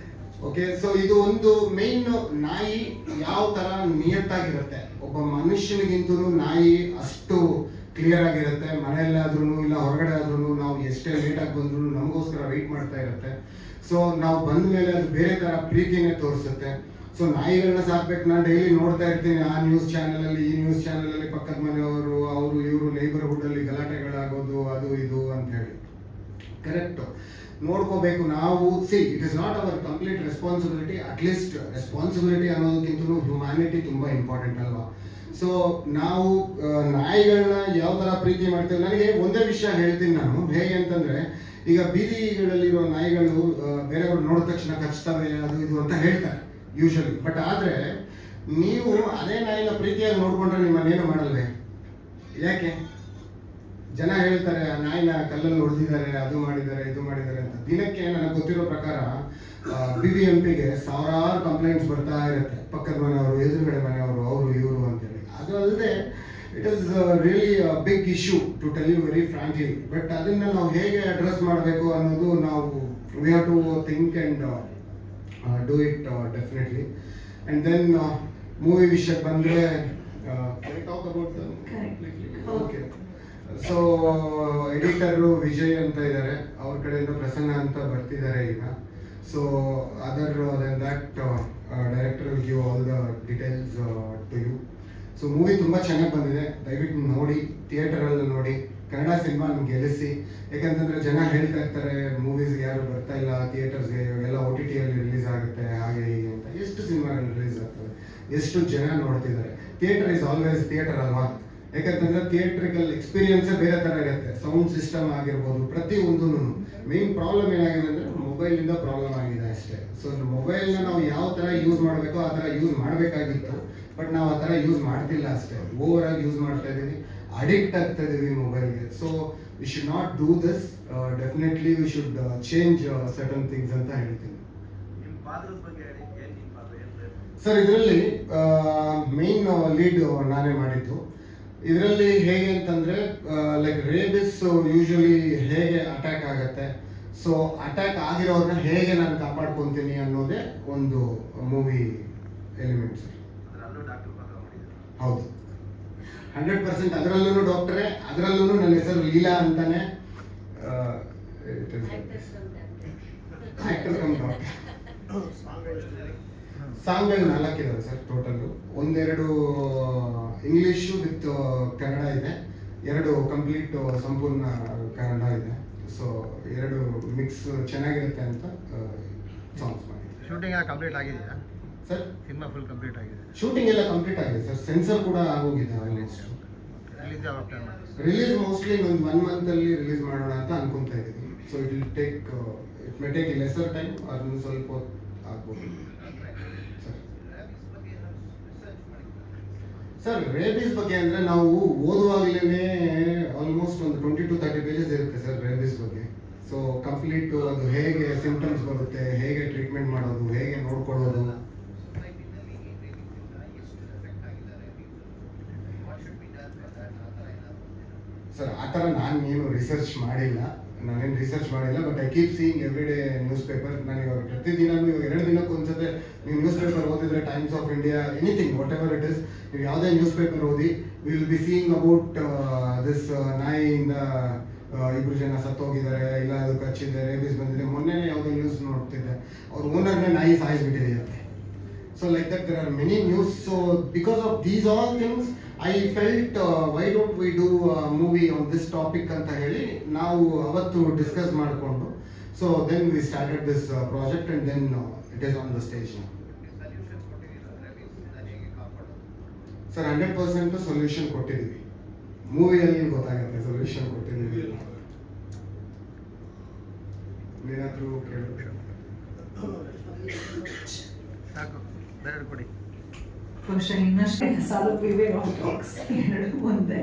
ಓಕೆ, ಸೊ ಇದು ಒಂದು ಮೇನ್. ನಾಯಿ ಯಾವ ತರ ನಿಯತ್ತಾಗಿರುತ್ತೆ, ಒಬ್ಬ ಮನುಷ್ಯನಿಗಿಂತೂ ನಾಯಿ ಅಷ್ಟು ಕ್ಲಿಯರ್ ಆಗಿರುತ್ತೆ. ಮನೆಯಲ್ಲಾದ್ರೂ ಇಲ್ಲ ಹೊರಗಡೆ ಆದ್ರೂ ನಾವು ಎಷ್ಟೇ ಲೇಟಾಗಿ ಬಂದ್ರು ನಮಗೋಸ್ಕರ ವೆಯ್ಟ್ ಮಾಡ್ತಾ ಇರುತ್ತೆ. ಸೊ ನಾವು ಬಂದ ಮೇಲೆ ಅದು ಬೇರೆ ತರ ಪ್ರೀತಿನೇ ತೋರಿಸುತ್ತೆ. ಸೊ ನಾಯಿಗಳನ್ನ ಸಾಕ್ಬೇಕು. ನಾನು ಡೈಲಿ ನೋಡ್ತಾ ಇರ್ತೀನಿ ಆ ನ್ಯೂಸ್ ಚಾನೆಲ್ ಅಲ್ಲಿ, ಈ ನ್ಯೂಸ್ ಚಾನೆಲ್ ಅಲ್ಲಿ ಪಕ್ಕದ ಮನೆಯವರು, ಅವರು ಇವರು ನೇಬರ್ಹುಡ್ ಅಲ್ಲಿ ಗಲಾಟೆಗಳಾಗೋದು ಅದು ಇದು ಅಂತ ಹೇಳಿ. ಕರೆಕ್ಟ್, ನೋಡ್ಕೋಬೇಕು ನಾವು. It is not our complete responsibility, at least responsibility ಅನ್ನೋದಕ್ಕಿಂತಲೂ ಹ್ಯುಮ್ಯಾನಿಟಿ ತುಂಬಾ ಇಂಪಾರ್ಟೆಂಟ್ ಅಲ್ವಾ. ಸೊ ನಾವು ನಾಯಿಗಳನ್ನ ಯಾವ ತರ ಪ್ರೀತಿ ಮಾಡ್ತೇವೆ. ನನಗೆ ಒಂದೇ ವಿಷಯ ಹೇಳ್ತೀನಿ ನಾನು, ಹೇಗೆ ಅಂತಂದ್ರೆ, ಈಗ ಬೀದಿಗಳಲ್ಲಿರೋ ನಾಯಿಗಳು ಬೇರೆಯವ್ರು ನೋಡಿದ ತಕ್ಷಣ ಕಚ್ತವೆ ಅದು ಇದು ಅಂತ ಹೇಳ್ತಾರೆ ಯೂಶಲಿ. ಬಟ್ ಆದ್ರೆ ನೀವು ಅದೇ ನಾಯಿನ ಪ್ರೀತಿಯಾಗಿ ನೋಡ್ಕೊಂಡ್ರೆ ನಿಮ್ಮನ್ನೇನು ಮಾಡಲ್ವೇ? ಯಾಕೆ? ಜನ ಹೇಳ್ತಾರೆ ಆ ನಾಯಿನ ಕಲ್ಲಲ್ಲಿ ಹೊಡೆದಿದ್ದಾರೆ, ಅದು ಮಾಡಿದ್ದಾರೆ, ಇದು ಮಾಡಿದ್ದಾರೆ ಅಂತ. ದಿನಕ್ಕೆ ನನಗೆ ಗೊತ್ತಿರೋ ಪ್ರಕಾರ BBMPಗೆ ಸಾವಿರಾರು ಕಂಪ್ಲೇಂಟ್ಸ್ ಬರ್ತಾ ಇರುತ್ತೆ, ಪಕ್ಕದ ಮನೆಯವರು, ಎದುರುಗಡೆ ಮನೆಯವರು, ಅವರು ಇವರು ಅಂತೇಳಿ. ಅದು ಅಲ್ಲದೆ it is really big issue to tell you very frankly. But ಅದನ್ನ ನಾವು ಹೇಗೆ ಅಡ್ರೆಸ್ ಮಾಡಬೇಕು ಅನ್ನೋದು ನಾವು we have to think and do it definitely. And then movie ವಿಷಯಕ್ಕೆ ಬಂದರೆ talk about okay. So editor Vijay ಅಂತ ಇದ್ದಾರೆ, ಅವ್ರ ಕಡೆಯಿಂದ ಪ್ರಸನ್ನ ಅಂತ ಬರ್ತಿದ್ದಾರೆ ಈಗ. So other than that director will give all the details to you. So movie ತುಂಬ ಚೆನ್ನಾಗಿ ಬಂದಿದೆ, ದಯವಿಟ್ಟು ನೋಡಿ, ಥಿಯೇಟರಲ್ಲಿ ನೋಡಿ. ಕನ್ನಡ ಸಿನಿಮಾ ನಿಮ್ಗೆ ಗೆಲ್ಲಿಸಿ. ಯಾಕಂತಂದ್ರೆ ಜನ ಹೇಳ್ತಾ ಇರ್ತಾರೆ ಮೂವೀಸ್ಗೆ ಯಾರು ಬರ್ತಾ ಇಲ್ಲ ಥಿಯೇಟರ್ಸ್ಗೆ, ಇವಾಗೆಲ್ಲ OTT ಅಲ್ಲಿ ರಿಲೀಸ್ ಆಗುತ್ತೆ ಹಾಗೆ ಹೀಗೆ ಅಂತ. ಎಷ್ಟು ಸಿನಿಮಾಗಳು ರಿಲೀಸ್ ಆಗ್ತದೆ, ಎಷ್ಟು ಜನ ನೋಡ್ತಿದ್ದಾರೆ. ಥಿಯೇಟರ್ ಇಸ್ ಆಲ್ವೇಸ್ ಥಿಯೇಟರ್ ಅಲ್ವಾ. ಯಾಕಂತಂದ್ರೆ ಥಿಯೇಟ್ರಿಕಲ್ ಎಕ್ಸ್ಪೀರಿಯನ್ಸೇ ಬೇರೆ ಥರ ಇರುತ್ತೆ. ಸೌಂಡ್ ಸಿಸ್ಟಮ್ ಆಗಿರ್ಬೋದು, ಪ್ರತಿಯೊಂದೂ. ಮೇನ್ ಪ್ರಾಬ್ಲಮ್ ಏನಾಗಿದೆ ಅಂದರೆ ಮೊಬೈಲಿಂದ ಪ್ರಾಬ್ಲಮ್ ಆಗಿದೆ ಅಷ್ಟೇ. ಸೊ ಮೊಬೈಲ್ನ ನಾವು ಯಾವ ಥರ ಯೂಸ್ ಮಾಡಬೇಕೋ ಆ ಥರ ಯೂಸ್ ಮಾಡಬೇಕಾಗಿತ್ತು, ಬಟ್ ನಾವು ಆ ಥರ ಯೂಸ್ ಮಾಡ್ತಿಲ್ಲ ಅಷ್ಟೇ. ಓವರ್ ಆಗಿ ಯೂಸ್ ಮಾಡ್ತಾ ಇದ್ದೀವಿ, ಅಡಿಕ್ಟ್ ಆಗ್ತಾ ಇದೀವಿ ಮೊಬೈಲ್ಗೆ. So we should not do this. Definitely we should change certain things ಅಂತ ಹೇಳ್ತೀನಿ. ಸರ್ ಇದರಲ್ಲಿ ಮೇನ್ ಲೀಡ್ ನಾನೇ ಮಾಡಿದ್ದು. ಇದರಲ್ಲಿ ಹೇಗೆ ಅಂತಂದ್ರೆ ಲೈಕ್ ರೇಬಿಸ್ ಯೂಶಲಿ ಹೇಗೆ ಅಟ್ಯಾಕ್ ಆಗತ್ತೆ, ಸೊ ಅಟ್ಯಾಕ್ ಆಗಿರೋರನ್ನ ಹೇಗೆ ನಾನು ಕಾಪಾಡ್ಕೊತೀನಿ ಅನ್ನೋದೇ ಒಂದು ಮೂವಿ ಎಲಿಮೆಂಟ್ ಸರ್. ಹೌದು, 100%. ಅದರಲ್ಲೂ ಡಾಕ್ಟ್ರೇ, ಅದರಲ್ಲೂ ನನ್ನ ಹೆಸರು ಲೀಲಾ ಅಂತಾನೆ. Actor come doctor. ಸಾಂಗ್ಗಳು 4 ಇದಾವೆ sir total. 1-2 English with Kannada ಇದೆ, 2 ಕಂಪ್ಲೀಟ್ ಸಂಪೂರ್ಣ ಕನ್ನಡ ಇದೆ. ಸೊ 2 ಮಿಕ್ಸ್ ಚೆನ್ನಾಗಿರುತ್ತೆ ಅಂತ ಸಾಂಗ್ಸ್ ಮಾಡಿ. ಶೂಟಿಂಗ್ ಎಲ್ಲ ಕಂಪ್ಲೀಟ್ ಆಗಿದೆಯಾ ಸರ್? ಸಿನಿಮಾ ಫುಲ್ ಕಂಪ್ಲೀಟ್ ಆಗಿದೆ. ಶೂಟಿಂಗ್ ಎಲ್ಲ ಕಂಪ್ಲೀಟ್ ಆಗಿದೆ ಸರ್, ಸೆನ್ಸರ್ ಕೂಡ ಆಗೋಗಿದೆ ಆಲ್ಮೋಸ್ಟ್. ರಿಲೀಸ್ ಯಾವಾಗ ಪ್ಲಾನ್ ಮಾಡಿ? ರಿಲೀಸ್ ಮೋಸ್ಟ್ಲಿ ಒಂದು 1 ಮಂತ್ ಅಲ್ಲಿ ರಿಲೀಸ್ ಮಾಡೋಣ ಅಂತ ಅನ್ಕೊಂತಾ ಇದ್ದೀವಿ. So it will take it may take lesser time, ಅದನ್ನು ಸ್ವಲ್ಪ ಆಗ್ಬೋದು ಸರ್. ರೇಬಿಸ್ ಬಗ್ಗೆ ಅಂದರೆ ನಾವು ಓದುವಾಗಲೇ ಆಲ್ಮೋಸ್ಟ್ ಒಂದು 20 to 30 ಪೇಜಸ್ ಇರುತ್ತೆ ಸರ್ ರೇಬಿಸ್ ಬಗ್ಗೆ. ಸೊ ಕಂಪ್ಲೀಟ್ ಅದು ಹೇಗೆ ಸಿಂಪ್ಟಮ್ಸ್ ಬರುತ್ತೆ, ಹೇಗೆ ಟ್ರೀಟ್ಮೆಂಟ್ ಮಾಡೋದು, ಹೇಗೆ ನೋಡ್ಕೊಳ್ಳೋದು. ಸರ್ ಆ ಥರ ನಾನೇನು ರಿಸರ್ಚ್ ಮಾಡಿಲ್ಲ, but I keep seeing every day newspaper. ನಾನು ಇವಾಗ ಪ್ರತಿದಿನವೂ, ಇವಾಗ 2 ದಿನಕ್ಕೆ ಒಂದ್ಸತೆ ನೀವು ನ್ಯೂಸ್ ಪೇಪರ್ ಓದಿದ್ರೆ, Times of India, anything whatever it is, ನೀವು ಯಾವುದೇ ನ್ಯೂಸ್ ಪೇಪರ್ ಓದಿ, will be seeing about this ನಾಯಿಯಿಂದ 2 ಜನ ಸತ್ತೋಗಿದ್ದಾರೆ, ಇಲ್ಲ ಅದು ಕಚ್ಚಿದೆ, ರೇಬಿಸ್ ಬಂದಿದೆ. ಮೊನ್ನೆನೇ ಯಾವುದೋ ನ್ಯೂಸ್ ನೋಡ್ತಿದ್ದೆ, ಅವ್ರ ಓನರ್ನೇ ನಾಯಿ ಸಾಯಿಸ್ಬಿಟ್ಟಿದೆಯಂತೆ. So like that there are many news. So because of these all things I felt why don't we do movie on this topic ಅಂತ ಹೇಳಿ ನಾವು ಅವತ್ತು ಡಿಸ್ಕಸ್ ಮಾಡಿಕೊಂಡು, so then we started this project and then it is on the stage. Sir 100% solution ಕೊಟ್ಟಿದ್ದೀವಿ, ಮೂವಿಯಲ್ಲಿ ಗೊತ್ತಾಗುತ್ತೆ solution ಕೊಟ್ಟಿದ್ದೀವಿ. ಏನಾದರೂ ಕೇಳಬೇಕು? ಸಾಕು, ಬೇರೆ ಕೊಡಿ. ಬಹುಶಃ ಇನ್ನಷ್ಟೇ ಸಾಲುತ್ತಿವೆ ಟಾಕ್ಸ್ 2 ಮುಂದೆ.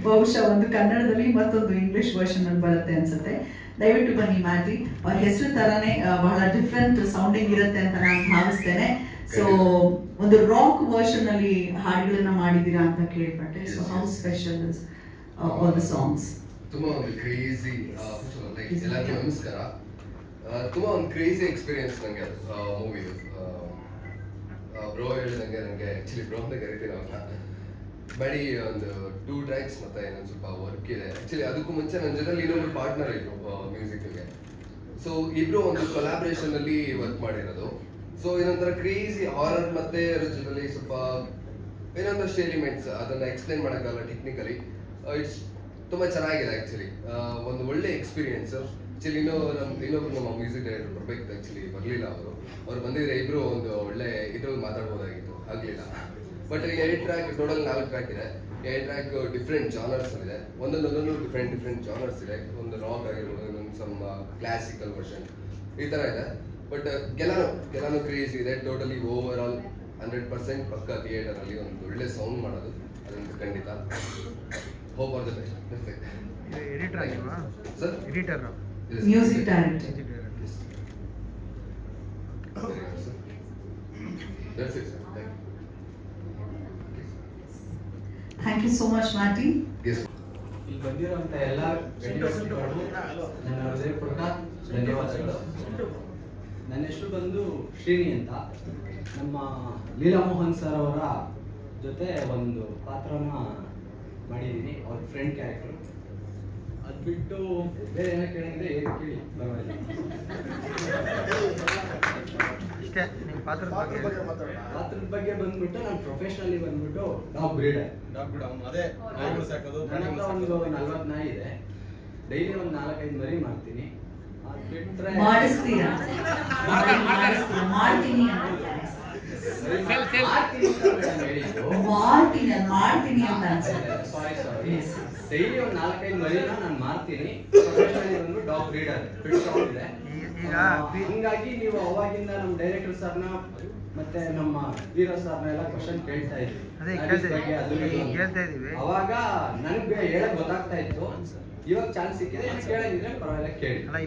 ಬಹುಶಃ ಒಂದು ಕನ್ನಡದಲ್ಲಿ ಮತ್ತೊಂದು ಇಂಗ್ಲಿಷ್ ವರ್ಷನ್ ಅಲ್ಲಿ ಬರುತ್ತೆ ಅನ್ಸುತ್ತೆ. ದಯವಿಟ್ಟು ಬನ್ನಿ ಮ್ಯಾಟಿ. ಅವ್ರ ಹೆಸರು ತರಾನೇ ಬಹಳ ಡಿಫ್ರೆಂಟ್ ಸೌಂಡಿಂಗ್ ಇರುತ್ತೆ ಅಂತ ನಾನು ಭಾವಿಸ್ತೇನೆ. ಸೊ ಒಂದು ರಾಕ್ ವರ್ಷನ್ ಅಲ್ಲಿ ಹಾಡುಗಳನ್ನ ಮಾಡಿದೀರಾ ಅಂತ ಕೇಳ್ಪಟ್ಟೆ. So how special is all the songs? ತುಂಬಾ ಒಂದು ಕ್ರೇಜಿ. ಲೈಕ್ ಎಲ್ಲರಿಗೂ ನಮಸ್ಕಾರ. ತುಂಬ ಒಂದು ಕ್ರೇಜಿ ಎಕ್ಸ್ಪೀರಿಯನ್ಸ್ ನನಗೆ ಅದು ಮೂವಿದು. ಬ್ರೋ ಹೇಳಿದಂಗೆ ನನಗೆ ಆ್ಯಕ್ಚುಲಿ ಬ್ರೋ ಅಂತ ಕರಿತೀನಿ ಅವ್ರನ್ನ. ಬರೀ ಒಂದು 2 ಟ್ರ್ಯಾಕ್ಸ್ ಮತ್ತು ಇನ್ನೊಂದು ಸ್ವಲ್ಪ ವರ್ಕ್ ಇದೆ. ಆ್ಯಕ್ಚುಲಿ ಅದಕ್ಕೂ ಮುಂಚೆ ನನ್ನ ಜೊತೆಲಿ ಇನ್ನೊಂದು ಪಾರ್ಟ್ನರ್ ಇದ್ರು ಮ್ಯೂಸಿಕ್ಗೆ. ಸೊ ಇಬ್ಬರು ಒಂದು ಕೊಲಾಬ್ರೇಷನಲ್ಲಿ ವರ್ಕ್ ಮಾಡಿರೋದು. ಸೊ ಇದೊಂಥರ ಕ್ರೇಜಿ ಹಾರರ್ ಮತ್ತು ಅದ್ರ ಜೊತೆಲಿ ಸ್ವಲ್ಪ ಏನೊಂದಷ್ಟು ಎಲಿಮೆಂಟ್ಸ್ ಅದನ್ನು ಎಕ್ಸ್ಪ್ಲೇನ್ ಮಾಡೋಕ್ಕಲ್ಲ ಟೆಕ್ನಿಕಲಿ. ಇಟ್ಸ್ ತುಂಬ ಚೆನ್ನಾಗಿದೆ ಆ್ಯಕ್ಚುಲಿ. ಒಂದು ಒಳ್ಳೆ ಎಕ್ಸ್ಪೀರಿಯನ್ಸು. ಆ್ಯಕ್ಚುಲಿ ಇನ್ನೊಬ್ರು ನಮ್ಮ ಮ್ಯೂಸಿಕ್ ಡೈರೆಕ್ಟರ್ ಬರಬೇಕು, ಆ್ಯಕ್ಚುಲಿ ಬರಲಿಲ್ಲ ಅವ್ರು ಬಂದಿದ್ರೆ ಇಬ್ಬರು ಒಂದು ಒಳ್ಳೆ ಇದ್ರಲ್ಲಿ ಮಾತಾಡ್ಬೋದಾಗಿತ್ತು, ಆಗಲಿಲ್ಲ. ಬಟ್ 2 ಟ್ರ್ಯಾಕ್, ಟೋಟಲ್ 4 ಟ್ರ್ಯಾಕ್ ಇದೆ. 2 ಟ್ರ್ಯಾಕ್ ಡಿಫ್ರೆಂಟ್ ಜಾನರ್ಸ್ ಇದೆ. ಒಂದೊಂದು ಡಿಫ್ರೆಂಟ್ ಜಾನರ್ಸ್ ಇದೆ. ಒಂದು ರಾಕ್ ಆಗಿರ್ಬೋದು, ಇನ್ನೊಂದು ಸಮ್ ಕ್ಲಾಸಿಕಲ್ ವರ್ಷನ್, ಈ ಥರ ಇದೆ. ಬಟ್ ಕೆಲವು ಕ್ರೇಜ್ ಇದೆ. ಟೋಟಲಿ ಓವರ್ ಆಲ್ 100% ಪಕ್ಕ ಥಿಯೇಟರಲ್ಲಿ ಒಂದು ಒಳ್ಳೆ ಸೌಂಡ್ ಮಾಡೋದು ಅದೊಂದು ಖಂಡಿತ. Hope all the best. Editor ಆಗಿಲ್ವಾ sir? Editor, music director. That's it, sir. Thank you. Thank you so much Marty. Yes. ಇಲ್ಲಿ ಬಂದಿರುವಂತ ಎಲ್ಲ ಗಣ್ಯವ್ಯಕ್ತಿಗಳು ನನ್ನ ಹೃದಯಪೂರ್ವಕ ಧನ್ಯವಾದಗಳು. ನನ್ನ ಹೆಸರು ಬಂದು ಶ್ರೀನಿ ಅಂತ. ನಮ್ಮ ಲೀಲಾ ಮೋಹನ್ ಸರ್ ಅವರ ಜೊತೆ ಒಂದು ಪಾತ್ರನ ಮಾಡಿದ್ದೀನಿ, ಅವ್ರ ಫ್ರೆಂಡ್ ಕ್ಯಾರೆಕ್ಟರ್. ಅದು ಬಿಟ್ಟು ಬೇರೆ ಏನೋ ಕೇಳಿದ್ರೆ ಏನು ಕೇಳಿ ಪರವಾಗಿಲ್ಲ. ಇಷ್ಟೇ ನಿಮ್ಮ ಪಾತ್ರದ ಬಗ್ಗೆ ಬಂದ್ಬಿಟ್ಟು ನಾನು ಪ್ರೊಫೆಷನಲಿ ಬಂದ್ಬಿಟ್ಟು ಡಾಗ್ ಬ್ರೀಡರ್. ಅದೇ ನನ್ನ ಹತ್ರ ಒಂದು 40 ನಾಯಿ ಇದೆ. ಡೈಲಿ ಒಂದು 4-5 ಮರಿ ಮಾಡ್ತೀನಿ. ಅದು ಬಿಟ್ರೆ ಮಾಡಿಸ್ತೀರಾ? ಮಾಡ್ತೀನಿ ಅಂತ ಅನ್ಸುತ್ತೆ. ಸಾರಿ ಡೈಲಿ ಒಂದು 4-5 ಮರಿನ ನಾನು ಮಾಡ್ತೀನಿ. ಪ್ರೊಫೆಷನಲಿ ಬಂದು ಡಾಗ್ ಬ್ರೀಡರ್ ಇದೆ. ಹಿಂಗಾಗಿ ನೀವು ಅವಾಗಿಂದ ನಮ್ಮ ಡೈರೆಕ್ಟರ್ ಸರ್ನ ಮತ್ತೆ ನಮ್ಮ ಹೀರೋ ಸರ್ನ ಎಲ್ಲ ಕ್ವಶನ್ ಕೇಳ್ತಾ ಇದ್ವಿ. ಅವಾಗ ನನಗೆ ಹೇಳಕ್ ಗೊತ್ತಾಗ್ತಾ ಇತ್ತು. ಇವಾಗ ಚಾನ್ಸ್ ಸಿಕ್ಕಿದೆ, ಕೇಳಿದ್ರೆ ಪರವಾಗಿಲ್ಲ ಕೇಳಿ. ಅಲ್ಲ, ಈ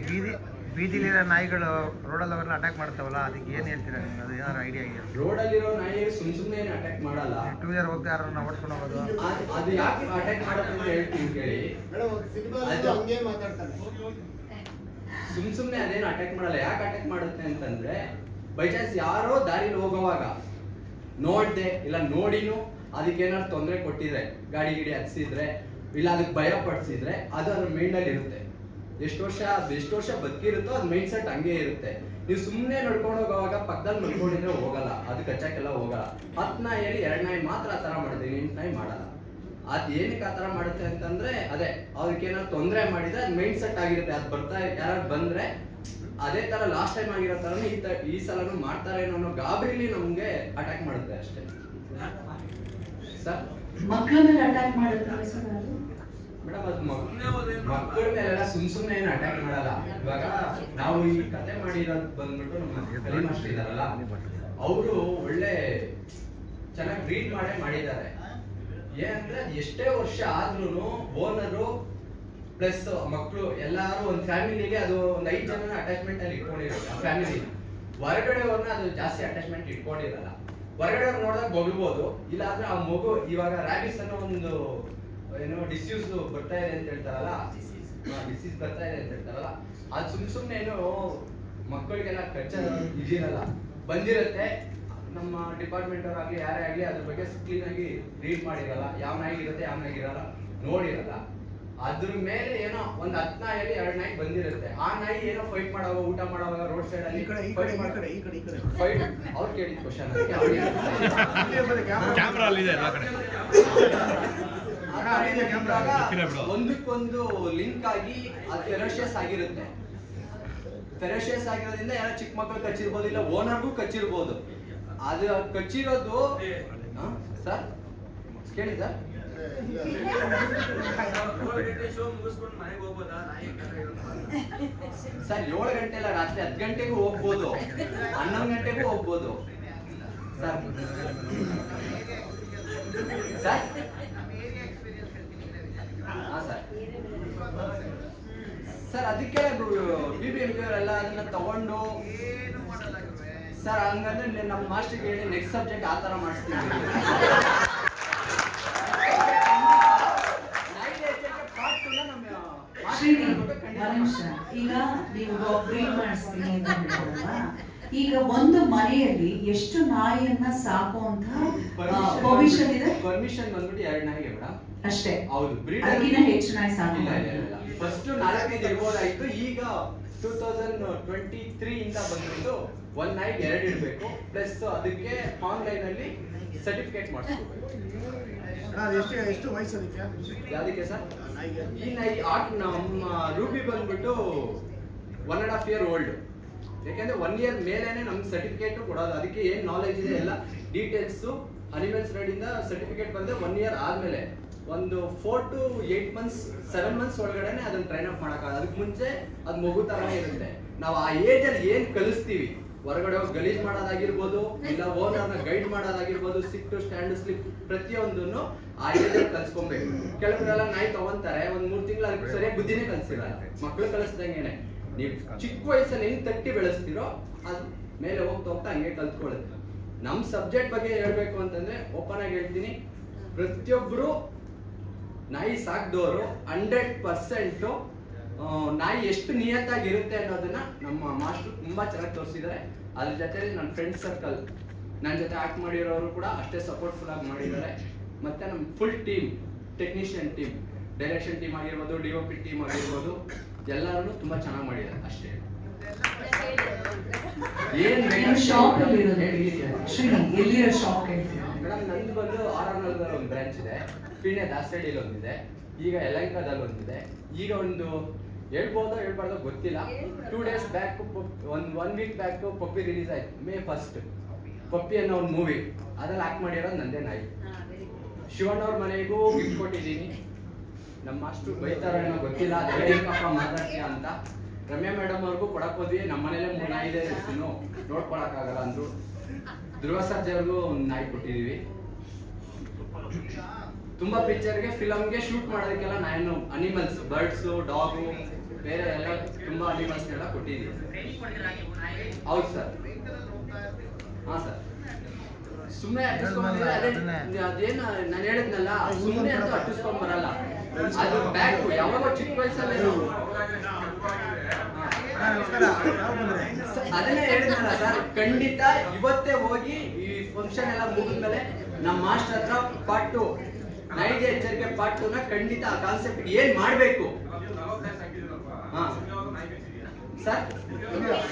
ಬೀದಿಲಿರೋ ನಾಯಿಗಳು ರೋಡಲ್ಲಿ ಅವ್ರನ್ನ ಅಟ್ಯಾಕ್ ಮಾಡ್ತಾವಲ್ಲ, ಅದಕ್ಕೆ ಏನು ಹೇಳ್ತೀರಾ ನಿಮ್ಗೆ? ಅದು ಏನಾದ್ರು ಐಡಿಯಾ ಇದೆಯಾ? ರೋಡಲ್ಲಿರೋ ನಾಯಿ ಸುಮ್ಮನೆ ಏನು ಅಟ್ಯಾಕ್ ಮಾಡಲ್ಲ. 2 ವೀಲರ್ ಹೋಗ್ತಾ ಯಾರನ್ನ ಓಡಿಸ್ಕೊಂಡು ಹೋಗೋದು, ಅದು ಯಾಕೆ ಅಟ್ಯಾಕ್ ಮಾಡುತ್ತೆ ಅಂತ ಹೇಳ್ತೀನಿ ಕೇಳಿ. ಸುಮ್ಮನೆ ಅದೇನು ಅಟ್ಯಾಕ್ ಮಾಡಲ್ಲ. ಯಾಕೆ ಅಟ್ಯಾಕ್ ಮಾಡುತ್ತೆ ಅಂತಂದ್ರೆ, ಬೈ ಚಾನ್ಸ್ ಯಾರೋ ದಾರಿಲಿ ಹೋಗೋವಾಗ ನೋಡ್ದೆ ಇಲ್ಲ ನೋಡಿನೂ ಅದಕ್ಕೆ ಏನಾದ್ರು ತೊಂದರೆ ಕೊಟ್ಟಿದ್ರೆ, ಗಾಡಿ ಹತ್ಸಿದ್ರೆ ಇಲ್ಲ ಅದಕ್ಕೆ ಭಯ ಪಡಿಸಿದ್ರೆ ಅದು ಅದ್ರ ಮೈಂಡಲ್ಲಿ ಇರುತ್ತೆ. ಎಷ್ಟು ವರ್ಷ ಬದುಕಿರುತ್ತೋ ಅದು ಮೈಂಡ್ ಸೆಟ್ ಹಂಗೆ ಇರುತ್ತೆ. ನೀವು ಸುಮ್ಮನೆ ನಡ್ಕೊಂಡು ಹೋಗೋವಾಗ ಪಕ್ಕದಲ್ಲಿ ಮಲ್ಕೊಂಡಿದ್ರೆ ಹೋಗಲ್ಲ, ಅದು ಕಚ್ಚಕ್ಕೆಲ್ಲ ಹೋಗಲ್ಲ. 10 ನಾಯಿಯಲ್ಲಿ 2 ನಾಯಿ ಮಾತ್ರ ಆ ಥರ ಮಾಡಿದೆ, 8 ನಾಯಿ ಮಾಡಲ್ಲ. ಅದು ಏನಕ್ಕೆ ಆ ಥರ ಮಾಡುತ್ತೆ ಅಂತಂದ್ರೆ, ಅದೇ ಅವ್ರಿಗೆ ಏನಾದ್ರು ತೊಂದರೆ ಮಾಡಿದ್ರೆ ಅದು ಮೈಂಡ್ ಸೆಟ್ ಆಗಿರುತ್ತೆ. ಅದು ಬರ್ತಾ ಯಾರು ಬಂದ್ರೆ ಅದೇ ತರ ಲಾಸ್ಟ್ ಟೈಮ್ ಆಗಿರೋ ತರನೇ ಈ ಸಲನೂ ಮಾಡ್ತಾರೆ ಅನ್ನೋ ಗಾಬರಿಲಿ ನಮ್ಗೆ ಅಟ್ಯಾಕ್ ಮಾಡುತ್ತೆ ಅಷ್ಟೇ. ಸರ್ ಮಕ್ಕಳ ಮೇಲೆ ಅಟ್ಯಾಕ್ ಮಾಡುತ್ತೆ ಸರ್ ಅದು? ಮೇಡಮ್ ಅದು ಮಕ್ಕಳ ಮೇಲೆಲ್ಲ ಸುಮ್ಮನೆ ಏನು ಅಟ್ಯಾಕ್ ಮಾಡಲ್ಲ. ಇವಾಗ ನಾವು ಈ ಕತೆ ಮಾಡಿರೋದು ಬಂದ್ಬಿಟ್ಟು ನಮ್ಮ ಕಲಿ ಮಾಸ್ಟರ್ ಇದಾರಲ್ಲ, ಅವರು ಒಳ್ಳೆ ಚೆನ್ನಾಗಿ ರೀಡ್ ಮಾಡಿದ್ದಾರೆ. ಏನಂದ್ರೆ ಎಷ್ಟೇ ವರ್ಷ ಆದ್ರೂ ಓನರು ಪ್ಲಸ್ ಮಕ್ಕಳು ಎಲ್ಲಾರು ಒಂದು ಫ್ಯಾಮಿಲಿಗೆ ಅದು ಒಂದು 5 ಜನ ಅಟ್ಯಾಚ್ಮೆಂಟ್ ಅಲ್ಲಿ ಇಟ್ಕೊಂಡಿರುತ್ತೆ. ಫ್ಯಾಮಿಲಿ ಹೊರಗಡೆಯವ್ರನ್ನ ಅದು ಜಾಸ್ತಿ ಅಟ್ಯಾಚ್ಮೆಂಟ್ ಇಟ್ಕೊಂಡಿರಲ್ಲ. ಹೊರಗಡೆ ನೋಡಿದಾಗ ಬಗ್ಬೋದು, ಇಲ್ಲ ಅಂದ್ರೆ ಆ ಮಗು ಇವಾಗ ರ್ಯಾಬಿಸ್ ಅನ್ನೋ ಒಂದು ಏನೋ ಡಿಸ್ಯೂಸ್ ಬರ್ತಾ ಇದೆ ಅಂತ ಹೇಳ್ತಾರಲ್ಲ, ಡಿಸೀಸ್ ಬರ್ತಾ ಇದೆ ಅಂತ ಹೇಳ್ತಾರಲ್ಲ, ಅದು ಸುಮ್ಮನೆ ಏನು ಮಕ್ಕಳಿಗೆಲ್ಲ ಕಚ್ಚ ಇದಿರಲ್ಲ, ಬಂದಿರುತ್ತೆ. ನಮ್ಮ ಡಿಪಾರ್ಟ್ಮೆಂಟ್ ಅವರಾಗ್ಲಿ ಯಾರೇ ಆಗ್ಲಿ ಅದ್ರ ಬಗ್ಗೆ ಕ್ಲೀನ್ ಆಗಿ ರೀಡ್ ಮಾಡಿರಲ್ಲ. ಯಾವ ನಾಯಿ ಇರುತ್ತೆ ಯಾವ ನಾಯಿ ಇರಲ್ಲ ನೋಡಿರಲ್ಲ. ಅದ್ರ ಮೇಲೆ ಏನೋ ಒಂದು 10 ನಾಯಲ್ಲಿ 2 ನಾಯಿ ಬಂದಿರುತ್ತೆ. ಆ ನಾಯಿ ಏನೋ ಫೈಟ್ ಮಾಡುವಾಗ, ಊಟ ಮಾಡುವಾಗ ರೋಡ್ ಸೈಡ್ ಅಲ್ಲಿ ಫೈಟ್ ಅವ್ರು ಕೇಳಿದ ಕ್ವಶನ್ ಒಂದಕ್ಕೊಂದು ಲಿಂಕ್ ಆಗಿ ಅದು ಫೆರೋಷಿಯಸ್ ಆಗಿರುತ್ತೆ. ಫೆರೋಷಿಯಸ್ ಆಗಿರೋದ್ರಿಂದ ಯಾರೋ ಚಿಕ್ಕ ಮಕ್ಕಳು ಕಚ್ಚಿರ್ಬೋದು, ಇಲ್ಲ ಓನರ್ಗೂ ಕಚ್ಚಿರ್ಬೋದು. ಅದು ಕಚ್ಚಿರೋದು ಸರ್ ಕೇಳಿ ಸರ್. ಸರ್ 7 ಗಂಟೆ ಅಲ್ಲ, ರಾತ್ರಿ 10 ಗಂಟೆಗೂ ಹೋಗ್ಬೋದು, 11 ಗಂಟೆಗೂ ಹೋಗ್ಬೋದು ಸರ್. ಸರ್ ಹಾ ಸರ್ ಅದಕ್ಕೆ BBMP ಅವರೆಲ್ಲ ಅದನ್ನ ತಗೊಂಡು ಸರ್ ಹಂಗಂದ್ರೆ ನಮ್ಮ ಮಾಸ್ಟರ್ಗೆ ಹೇಳಿ ನೆಕ್ಸ್ಟ್ ಸಬ್ಜೆಕ್ಟ್ ಆ ಥರ ಮಾಡಿಸ್ತೀವಿ. ಶ್ರೀನಿ, ಈಗ ನೀವು ಬ್ರೀಡ್ ಮಾಡಿಸ್ತೀವಿ ಒಂದು ಮನೆಯಲ್ಲಿ ಎಷ್ಟು ನಾಯಿಯನ್ನ ಸಾಕುವಂತ ಪರ್ಮಿಷನ್ ಇದೆ? ಪರ್ಮಿಷನ್ ಬಂದ್ಬಿಟ್ಟು 2 ನಾಯಿಗೆ ಮೇಡಮ್ ಅಷ್ಟೇ. ಹೌದು, ಅದಕ್ಕಿಂತ ಹೆಚ್ಚು ನಾಯಿ ಸಾಕು ಫಸ್ಟ್ 4 ಇರ್ಬೋದಾಯ್ತು. ಈಗ 2023 ಇಂದ ಬಂದ್ಬಿಟ್ಟು 1 ನಾಯಿಗೆ 2 ಇಡಬೇಕು. ಪ್ಲಸ್ ಅದಕ್ಕೆ ಆನ್ಲೈನ್ ಅಲ್ಲಿ ಸರ್ಟಿಫಿಕೇಟ್ ಮಾಡಿಸ್ಬೇಕು. ಎಷ್ಟು ವಯಸ್ಸು ಅದಕ್ಕೆ? ಯಾವ್ದಕ್ಕೆ ಸರ್? ಈ ನಾಯಿ ನಮ್ಮ ರೂಬಿ ಬಂದ್ಬಿಟ್ಟು 1.5 year ಓಲ್ಡ್. ಯಾಕಂದ್ರೆ 1 year ಮೇಲೇನೆ ನಮ್ಗೆ ಸರ್ಟಿಫಿಕೇಟ್ ಕೊಡೋದು. ಅದಕ್ಕೆ ಏನ್ ನಾಲೆಜ್ ಇದೆ ಎಲ್ಲ ಡೀಟೇಲ್ಸ್ ಅನಿಮಲ್ಸ್ ರೆಡಿಂದ ಸರ್ಟಿಫಿಕೇಟ್ ಬಂದ್ರೆ 1 year ಆದ್ಮೇಲೆ ಒಂದು 4 to 8 months 7 months ಒಳಗಡೆನೆ ಅದನ್ನ ಟ್ರೈನ್ ಅಪ್ ಮಾಡಕ್ಕಾಗ. ಅದಕ್ಕೆ ಮುಂಚೆ ಅದು ಮಗು ತರನೇ ಇರುತ್ತೆ. ನಾವು ಆ ಏಜ್ ಅಲ್ಲಿ ಏನ್ ಕಲಿಸ್ತೀವಿ, ಹೊರಗಡೆ ಹೋಗಿ ಗಲೀಜ್ ಮಾಡೋದಾಗಿರ್ಬೋದು, ಇಲ್ಲ ಓನರ್ನ ಗೈಡ್ ಮಾಡೋದಾಗಿರ್ಬೋದು, ಸಿಟ್ಟು ಸ್ಟ್ಯಾಂಡ್ ಸ್ಲಿಪ್ ಪ್ರತಿಯೊಂದನ್ನು ಆ ಏಜ್ ಅಲ್ಲಿ ಕಲ್ಸ್ಕೊಬೇಕು. ಕೆಲವರೆಲ್ಲ ನಾಯಿ ತಗೊಂತಾರೆ, ಒಂದ್ 3 ತಿಂಗಳು ಅದಕ್ಕೆ ಸರಿಯಾಗಿ ಬುದ್ಧಿನೇ ಕಲ್ಸಿರಲ್ಲ. ಮಕ್ಳು ಕಲಿಸ್ದಂಗೆನೆ ನೀವು ಚಿಕ್ಕ ವಯಸ್ಸಲ್ಲಿ ಹೆಂಗ್ ತಟ್ಟಿ ಬೆಳೆಸ್ತಿರೋ ಅದು ಮೇಲೆ ಹೋಗ್ತಾ ಹೋಗ್ತಾ ಹಂಗೆ ಕಲ್ತ್ಕೊಳ್ಳುತ್ತೆ. ನಮ್ ಸಬ್ಜೆಕ್ಟ್ ಬಗ್ಗೆ ಹೇಳ್ಬೇಕು ಅಂತಂದ್ರೆ ಓಪನ್ ಆಗಿ ಹೇಳ್ತೀನಿ, ಪ್ರತಿಯೊಬ್ರು ನಾಯಿ ಸಾಕ್ದವರು 100% ನಾಯಿ ಎಷ್ಟು ನಿಯತ್ತಾಗಿರುತ್ತೆ ಅನ್ನೋದನ್ನ ನಮ್ಮ ಮಾಸ್ಟರ್ ತುಂಬಾ ಚೆನ್ನಾಗಿ ತೋರಿಸಿದ್ದಾರೆ. ಅದ್ರ ಜೊತೆ ನನ್ನ ಫ್ರೆಂಡ್ ಸರ್ಕಲ್ ನನ್ನ ಜೊತೆ ಆಕ್ಟ್ ಮಾಡಿರೋರು ಕೂಡ ಅಷ್ಟೇ ಸಪೋರ್ಟ್ಫುಲ್ ಆಗಿ ಮಾಡಿದ್ದಾರೆ. ಮತ್ತೆ ನಮ್ಮ full team, technician team, direction team ಆಗಿರ್ಬೋದು, DOP ಟೀಮ್ ಆಗಿರ್ಬೋದು, ಎಲ್ಲರೂ ತುಂಬಾ ಚೆನ್ನಾಗಿ ಮಾಡಿದ್ದಾರೆ ಅಷ್ಟೇ. ಏನ್ ಶಾಪ್ ಎಲ್ಲಿರೋ ಶಾಪ್ ಮೇಡಮ್? ನಂದು ಬಂದು RR ನಗರದಲ್ಲಿ ಒಂದು ಬ್ರಾಂಚ್ ಇದೆ, ಪೀಣ್ಯ ದಾಸರಳ್ಳಿಯಲ್ಲಿ ಒಂದಿದೆ, ಈಗ ಯಲಹಂಕದಲ್ಲಿ ಒಂದಿದೆ. ಈಗ ಒಂದು ಹೇಳ್ಬಾರ್ದು ಗೊತ್ತಿಲ್ಲ, 2 days back one week back Puppy release ಆಯ್ತು. May 1st ಪಪ್ಪಿ ಅನ್ನೋ ಒಂದು ಮೂವಿ, ಅದ್ರಲ್ಲಿ ಆಕ್ಟ್ ಮಾಡಿರೋದು ನಂದೇ ನಾಯಿ. ಶಿವಣ್ಣ ಅವ್ರ ಮನೆಗೂ ಗಿಫ್ಟ್ ಕೊಟ್ಟಿದ್ದೀನಿ. ನಮ್ಮ ಮಾಸ್ಟರ್ ಬೈತಾರೋ ಏನೋ ಗೊತ್ತಿಲ್ಲ, ಅದೇನಪ್ಪ ಮಾತಾಡ್ತೀಯ ಅಂತ. ರಮ್ಯಾ ಮೇಡಮ್ ಅವ್ರಿಗೂ ಕೊಡಕ್ ಹೋದ್ವಿ, ನಮ್ಮ ಮನೇಲೆ 3 ನಾಯಿ ಇದೆ, ನೋಡ್ಕೊಳಕ್ಕಾಗಲ್ಲ ಅಂದ್ರು. ಧ್ರುವ ಸರ್ಜಾ ಅವ್ರಿಗೂ ಒಂದು ನಾಯಿ ಕೊಟ್ಟಿದೀವಿ. ತುಂಬಾ ಪಿಕ್ಚರ್ಗೆ, ಫಿಲಮ್ಗೆ ಶೂಟ್ ಮಾಡೋದಕ್ಕೆಲ್ಲ ನಾನು ಅನಿಮಲ್ಸ್, ಬರ್ಡ್ಸ್, ಡಾಗು, ಬೇರೆ ಎಲ್ಲ ತುಂಬಾ ಅನಿಮಲ್ಸ್ನೆಲ್ಲ ಕೊಟ್ಟಿದ್ದೀವಿ. ಹೌದು ಸರ್. ಹಾ ಸರ್. ಸುಮ್ಮನೆ ಅಟ್ಟಿಸ್ಕೊಂಡ್ಬಂದಿದ್ರೆ ಅದೇನು ನಾನು ಹೇಳಿದ್ನಲ್ಲ, ಸುಮ್ಮನೆ ಅಂತ ಅಟ್ಟಿಸ್ಕೊಂಡ್ ಬರಲ್ಲ. ಅದು ಬ್ಯಾಕ್ ಯಾವಾಗ ಚಿಕ್ಕ ವಯಸ್ಸಲ್ಲೇ ಅದನ್ನೇ ಹೇಳಿದ್ನಲ್ಲ ಸರ್, ಖಂಡಿತ ಇವತ್ತೇ ಹೋಗಿ ಈ ಫಂಕ್ಷನ್ ಎಲ್ಲ ಮುಗಿದ್ಮೇಲೆ ನಮ್ಮ ಮಾಸ್ಟರ್ ಹತ್ರ ಪಾರ್ಟ್ 2 ನೈಜ ಎಚ್ಚರಿಕೆ ಪಾರ್ಟ್ 2ನ ಖಂಡಿತ ಆ ಕಾನ್ಸೆಪ್ಟ್ ಏನ್ ಮಾಡ್ಬೇಕು ಸರ್.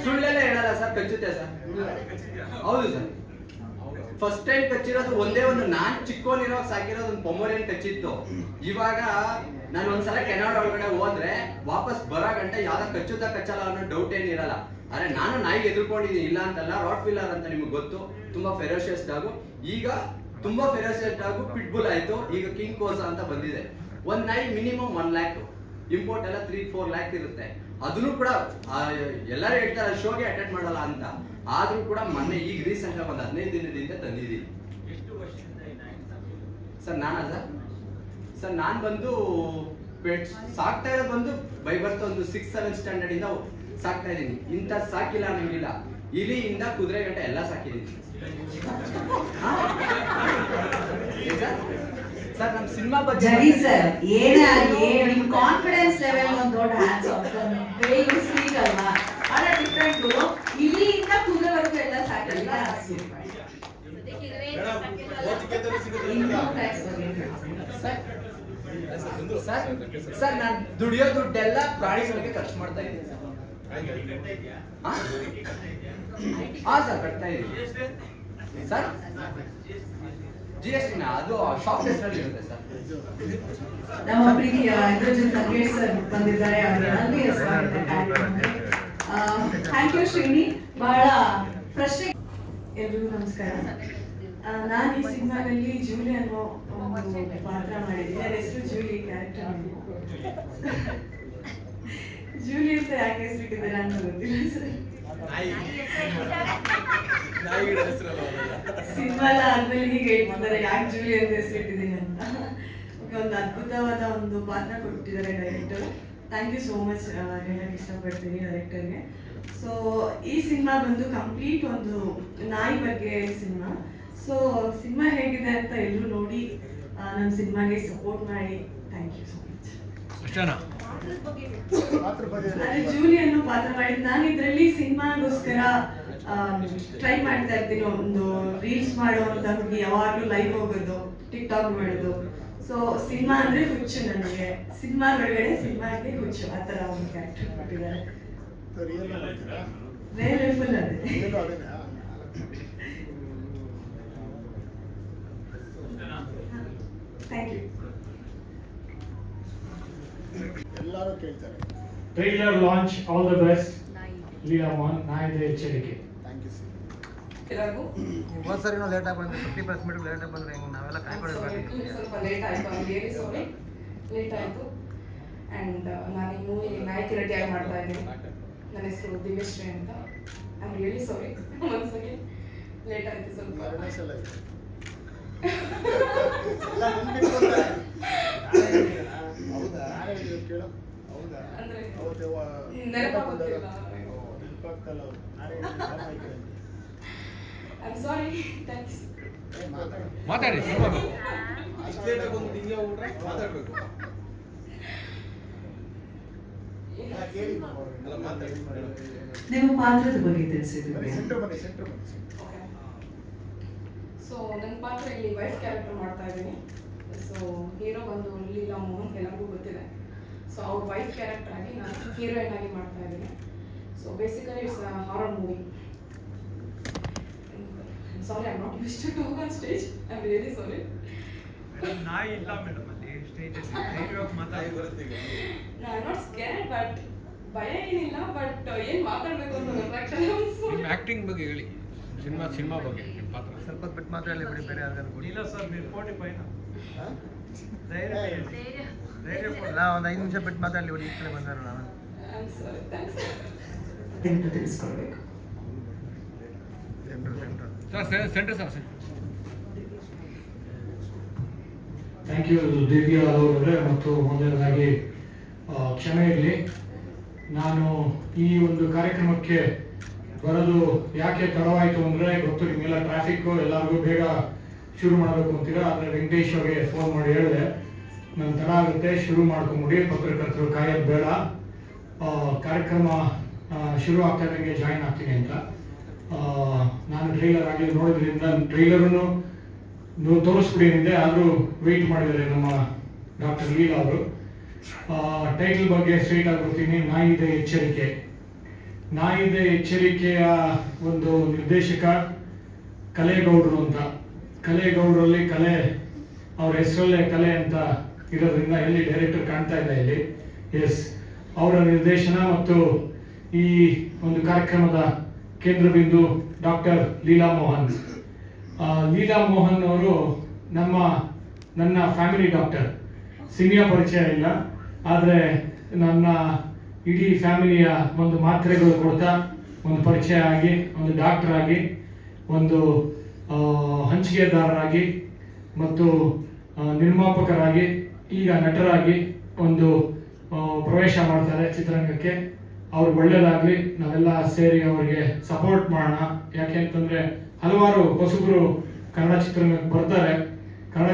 ಸುಳ್ಳೆಲ್ಲ ಹೇಳಲ್ಲ ಸರ್, ಕಚ್ಚುತ್ತೆ ಸರ್. ಹೌದು ಸರ್. ಫಸ್ಟ್ ಟೈಮ್ ಕಚ್ಚಿರೋದು ಒಂದೇ ಒಂದು, ನಾನ್ ಚಿಕ್ಕೋನಿರೋವಾಗ ಸಾಕಿರೋದು ಒಂದು ಪೊಮೋರಿಯನ್ ಕಚ್ಚಿತ್ತು. ಇವಾಗ ನಾನು ಒಂದ್ಸಲ ಕೆನಡಾ ಒಳಗಡೆ ಹೋದ್ರೆ ವಾಪಸ್ ಬರೋ ಗಂಟೆ ಯಾವ್ದೋ ಕಚ್ಚುತ್ತಾ ಕಚ್ಚಲ್ಲ ಅನ್ನೋ ಡೌಟ್ ಏನಿರಲ್ಲ. ಆದ್ರೆ ನಾನು ನಾಯಿಗೆ ಎದುರ್ಕೊಂಡಿದ್ದೀನಿ, ಇಲ್ಲ ಅಂತಲ್ಲ. ರಾಟ್ ವಿಲ್ಲರ್ ಅಂತ ನಿಮ್ಗೆ ಗೊತ್ತು, ತುಂಬಾ ಫೆರೋಷಿಯಸ್ ಡಾಗು. ಈಗ ತುಂಬಾ ಫೆರೋಷಿಯಸ್ ಡಾಗು ಪಿಟ್ಬುಲ್ ಆಯ್ತು, ಈಗ ಕಿಂಗ್ ಕೋಸಾ ಅಂತ ಬಂದಿದೆ. ಒಂದ್ ನಾಯಿ ಮಿನಿಮಮ್ 1 lakh, ಇಂಪೋರ್ಟ್ ಎಲ್ಲ 3-4 lakh ಇರುತ್ತೆ. ಅದನ್ನು ಕೂಡ ಎಲ್ಲರೂ ಹೇಳ್ತಾರೆ ಶೋಗೆ ಅಟೆಂಡ್ ಮಾಡಲ್ಲ ಅಂತ, ಆದ್ರೂ ಕೂಡ ಮೊನ್ನೆ ಈಗ ರೀಸೆಂಟ್ ಆಗಿ ಒಂದು 15 ದಿನದಿಂದ ತಂದಿದ್ದೀನಿ ಸರ್. ನಾನಾ ಸರ್ ನಾನ್ ಬಂದು ಸಾಕ್ತಾ ಇರೋದು ಬಂದು ಬೈ ಬರ್ತಾ ಒಂದು 6-7 ಸ್ಟ್ಯಾಂಡರ್ಡ್ ಇಂದ ಸಾಕ್ತಾ ಇದ್ದೀನಿ. ಇಂಥ ಸಾಕಿಲ್ಲ ಅನ್ನಂಗಿಲ್ಲ, ಇಲಿಯಿಂದ ಕುದುರೆ ಗಂಟೆ ಎಲ್ಲ ಸಾಕಿದ್ದೀನಿ ಸರ್. ನಮ್ ಸಿನಿಮಾ ಬಗ್ಗೆ ಸರ್ ಏನಾಗಿ ನಿಮ್ ಕಾನ್ಫಿಡೆನ್ಸ್ ಲೆವೆಲ್ ಒಂದು ದೊಡ್ಡ ಹ್ಯಾಂಡ್ಸ್ ಆಫ್ ಸ್ಪೀಕ್ ಅಲ್ವಾ, ಅಲ್ಲ ಡಿಫ್ರೆಂಟ್. ಇಲ್ಲಿಂದ ಕುದುರೆವರೆಗೂ ಎಲ್ಲ ಸಾಕಿಲ್ಲ. ಸರ್ ನಾನು ದುಡಿಯೋ ದುಡ್ಡೆಲ್ಲ ಪ್ರಾಣಿಗಳಿಗೆ ಖರ್ಚು ಮಾಡ್ತಾ ಇದ್ದೀನಿ ಹಾ ಸರ್, ಕಟ್ತಾ ಇದ್ದೀನಿ ಸರ್. GST ಅದು ಶಾಪ್ ಹೆಸರಲ್ಲಿ ಇರುತ್ತೆ ಸರ್. ನಮ್ಮ ಪ್ರೀತಿಯ ತಂಗೇಶ್ ಸರ್ ಬಂದಿದ್ದಾರೆ, ಅವರಿಗೆ ಸ್ವಾಗತ. Thank you Srini. ಬಹಳ ಪ್ರಶ್ನೆ. ಎಲ್ರಿಗೂ ನಮಸ್ಕಾರ. ನಾನು ಈ ಸಿನಿಮಾದಲ್ಲಿ ಜೂಲಿ ಅನ್ನೋ ಒಂದು ಪಾತ್ರ ಮಾಡಿದ್ದೀನಿ. ನನ್ನ ಹೆಸರು ಜೂಲಿ, ಕ್ಯಾರೆಕ್ಟರ್ ಜೂಲಿ ಅಂತ ಯಾಕೆ ಹೆಸರಿಟ್ಟಿದ್ದೀರಾ ಅಂತ ಗೊತ್ತಿಲ್ಲ ಸರ್. ಸಿನಿಮಾಲ ಆದ್ಮೇಲೆ ಹೀಗೆ ಹೇಳ್ತಿದ್ದಾರೆ ಯಾಕೆ ಜೂಲಿ ಅಂತ ಹೆಸರಿಟ್ಟಿದ್ದೀನಿ ಅಂತ. ಒಂದು ಅದ್ಭುತವಾದ ಒಂದು ಪಾತ್ರ ಕೊಟ್ಟಿದ್ದಾರೆ director. Thank you so much ಹೇಳಕ್ಕೆ ಇಷ್ಟಪಡ್ತೀನಿ ಡೈರೆಕ್ಟರ್ಗೆ. ಸೊ ಈ ಸಿನಿಮಾ ಬಂದು ಕಂಪ್ಲೀಟ್ ಒಂದು ನಾಯಿ ಬಗ್ಗೆ ಸಿನಿಮಾ. ಸೊ ಸಿನಿಮಾ ಹೇಗಿದೆ ಅಂತ ಎಲ್ಲರೂ ನೋಡಿ ನಮ್ಮ ಸಿನಿಮಾಗೆ ಸಪೋರ್ಟ್ ಮಾಡಿ. Thank you so much. ನಾನು ಜೂಲಿ ಅನ್ನೋ ಪಾತ್ರ ಮಾಡಿದ್ದು. ನಾನು ಇದರಲ್ಲಿ ಸಿನಿಮಾಗೋಸ್ಕರ ಟ್ರೈ ಮಾಡ್ತಾ ಇರ್ತೀನಿ. ಒಂದು ರೀಲ್ಸ್ ಮಾಡುವಂಥ ಹುಡುಗಿ, ಯಾವಾಗಲೂ ಲೈವ್ ಹೋಗೋದು, ಟಿಕ್ ಟಾಕ್ ಮಾಡೋದು. ಸೊ ಸಿನಿಮಾ ಅಂದರೆ ಹುಚ್ಚು ನನಗೆ, ಸಿನಿಮಾ ಒಳಗಡೆ ಸಿನಿಮಾಗೆ ಹುಚ್ಚು, ಆ ಥರ ಒಂದು ಕ್ಯಾರೆಕ್ಟರ್ ಕೊಟ್ಟಿದ್ದಾರೆ. ರಿಯಲ್ ಲೈಫಲ್ಲಿ ಅದೇ. Thank you. ಎಲ್ಲರೂ ಕೇಳ್ತಾರೆ. Trailer launch, all the best. Leela Mohan, ನಾಯಿದೆ ಎಚ್ಚರಿಕೆ. Thank you sir. ಎಲ್ಲರಿಗೂ ಹೋದ ಸರಿ ನಾವು ಲೇಟಾಗಿ ಬಂದ್ರೆ 50% ಲೇಟಾಗಿ ಬಂದರೆ ಹೆಂಗೆ ನಾವೆಲ್ಲ ಕಾಯ್ಕೊಳ್ಬೇಕು. ಸ್ವಲ್ಪ ಲೇಟ್ ಆಯಿತು, ರಿಯಲಿ ಸಾರಿ, ಲೇಟ್ ಆಯಿತು. ಆ್ಯಂಡ್ ನಾನು ಈ ಮೂವಿ ನಾಯಕಿ ರೆಡಿಯಾಗಿ ಮಾಡ್ತಾ ಇದ್ದೀನಿ. ನನ್ನ ಹೆಸರು ದಿವ್ಯಶ್ರೀ ಅಂತ. ಐ ಆಮ್ ರಿಯಲಿ ಸಾರಿ, ಒಂದ್ಸರಿ ಲೇಟ್ ಆಯಿತು ಸ್ವಲ್ಪ. ಹೌದಾ? ಕೇಳೋ ಹೌದಾ? ಅಂದರೆ ಅವತ್ತು ನೆನಪಾಗೋದಿಲ್ಲ. I am sorry. ಥ್ಯಾಂಕ್ಸ್. ಮಾತಾಡಿ. ಮಾತಾಡ್ಬೇಕು. ನಿಮ್ಮ ಪಾತ್ರದ ಬಗ್ಗೆ ತಿಳಿಸಿದ್ವಿ. ಸೊ ನನ್ನ ಪಾತ್ರ ಇಲ್ಲಿ ವೈಫ್ ಕ್ಯಾರೆಕ್ಟರ್ ಮಾಡ್ತಾ ಇದ್ದೀನಿ. ಸೊ ಹೀರೋ ಬಂದು ಲೀಲಾ ಮೋಹನ್, ಎಲ್ಲರಿಗೂ ಗೊತ್ತಿದೆ. ಸೊ ಅವ್ರ ವೈಫ್ ಕ್ಯಾರೆಕ್ಟರ್ ಆಗಿ ನಾನು ಹೀರೋಯಿನ್ ಆಗಿ ಮಾಡ್ತಾ ಇದ್ದೀನಿ. So basically it's a horror movie. Sorry, I am not used to talk on stage. I am really sorry. ನಾಯಿ ಇಲ್ಲ ಮೇಡಮ್ ಅಲ್ಲಿ ಸ್ಟೇಜಲ್ಲಿ ಮಾತಾಡಿ. I am not scared, but ಭಯ ಏನಿಲ್ಲ. ಬಟ್ ಏನು ಮಾತಾಡಬೇಕು ಅಂತ ಗೊತ್ತಾಗ್ತದೆ. ಆಕ್ಟಿಂಗ್ ಬಗ್ಗೆ ಹೇಳಿ, ಸಿನಿಮಾ ಬಗ್ಗೆ ನಿಮ್ಮ ಪಾತ್ರ ಸ್ವಲ್ಪ ಬಿಟ್ಟು ಮಾತಾಡಲಿ ಬಿಡಿ, ಬೇರೆ ಯಾರಿಗಾರು ಕೊಡಿ. ಇಲ್ಲ ಸರ್, ನೀವು 45 ಧೈರ್ಯ ಕೊಡಲ್ಲ. ಒಂದು 5 ನಿಮಿಷ ಬಿಟ್ಟು ಮಾತಾಡಲಿ ಬಿಡಿ, ಈ ಕಡೆ ಬಂದಾರ. ನಾನು ಐ ಆಮ್ ಸಾರಿ. ಥ್ಯಾಂಕ್ಸ್. ಎಂದು ತಿಳಿಸ್ಕೊಳ್ಬೇಕು. Centre sir. Thank you Divya ಅವರೇ. ಮತ್ತು ಮೊದಲನೇದಾಗಿ ಕ್ಷಮೆ ಇರಲಿ, ನಾನು ಈ ಒಂದು ಕಾರ್ಯಕ್ರಮಕ್ಕೆ ಬರೋದು ಯಾಕೆ ತಡವಾಯಿತು ಅಂದರೆ ಗೊತ್ತು ನಿಮಗೆಲ್ಲ, ಟ್ರಾಫಿಕ್ಕು, ಎಲ್ಲರಿಗೂ ಬೇಗ ಶುರು ಮಾಡಬೇಕು ಅಂತೀರ. ಆದರೆ ವೆಂಕಟೇಶ್ ಅವರಿಗೆ ಫೋನ್ ಮಾಡಿ ಹೇಳಿದೆ, ನನ್ನ ತಡ ಆಗುತ್ತೆ, ಶುರು ಮಾಡ್ಕೊಂಬಿಡಿ, ಪತ್ರಕರ್ತರು ಕಾಯೋದು ಬೇಡ, ಕಾರ್ಯಕ್ರಮ ಶುರು ಆಗ್ತಾ ಇದ್ದಂಗೆ ಜಾಯಿನ್ ಆಗ್ತೀನಿ ಅಂತ. ನಾನು ಟ್ರೈಲರ್ ಆಗಲಿ ನೋಡೋದ್ರಿಂದ ಟ್ರೈಲರನ್ನು ತೋರಿಸ್ಬಿಡಿ ಅಂದೆ, ಆದರೂ ವೆಯ್ಟ್ ಮಾಡಿದ್ದಾರೆ ನಮ್ಮ ಡಾಕ್ಟರ್ ಲೀಲಾ ಅವರು. ಟೈಟಲ್ ಬಗ್ಗೆ ಸ್ಟ್ರೈಟ್ ಆಗಿರ್ತೀನಿ. ನಾಯಿದೆ ಎಚ್ಚರಿಕೆ. ನಾಯಿದೆ ಎಚ್ಚರಿಕೆಯ ಒಂದು ನಿರ್ದೇಶಕ ಕಲೇಗೌಡರು ಅಂತ. ಕಲೇಗೌಡರಲ್ಲಿ ಕಲೆ, ಅವ್ರ ಹೆಸರಲ್ಲೇ ಕಲೆ ಅಂತ ಇರೋದ್ರಿಂದ ಎಲ್ಲಿ ಡೈರೆಕ್ಟರ್ ಕಾಣ್ತಾ ಇಲ್ಲ ಇಲ್ಲಿ. ಎಸ್, ಅವರ ನಿರ್ದೇಶನ ಮತ್ತು ಈ ಒಂದು ಕಾರ್ಯಕ್ರಮದ ಕೇಂದ್ರ ಬಿಂದು ಡಾಕ್ಟರ್ ಲೀಲಾ ಮೋಹನ್. ಲೀಲಾ ಮೋಹನ್ ಅವರು ನನ್ನ ಫ್ಯಾಮಿಲಿ ಡಾಕ್ಟರ್. ಸಿನಿಮಾ ಪರಿಚಯ ಇಲ್ಲ, ಆದರೆ ನನ್ನ ಇಡೀ ಫ್ಯಾಮಿಲಿಯ ಒಂದು ಮಾತ್ರೆಗಳು ಕೊಡ್ತಾ ಒಂದು ಪರಿಚಯ ಆಗಿ, ಒಂದು ಡಾಕ್ಟರ್ ಆಗಿ, ಒಂದು ಹಂಚಿಕೆದಾರರಾಗಿ ಮತ್ತು ನಿರ್ಮಾಪಕರಾಗಿ, ಈಗ ನಟರಾಗಿ ಒಂದು ಪ್ರವೇಶ ಮಾಡ್ತಾರೆ ಚಿತ್ರರಂಗಕ್ಕೆ. ಅವ್ರಿಗೆ ಒಳ್ಳೇದಾಗಲಿ, ನಾವೆಲ್ಲ ಸೇರಿ ಅವರಿಗೆ ಸಪೋರ್ಟ್ ಮಾಡೋಣ. ಯಾಕೆ ಅಂತಂದರೆ ಹಲವಾರು ಹೊಸಬರು ಕನ್ನಡ ಚಿತ್ರರಂಗಕ್ಕೆ ಬರ್ತಾರೆ. ಕನ್ನಡ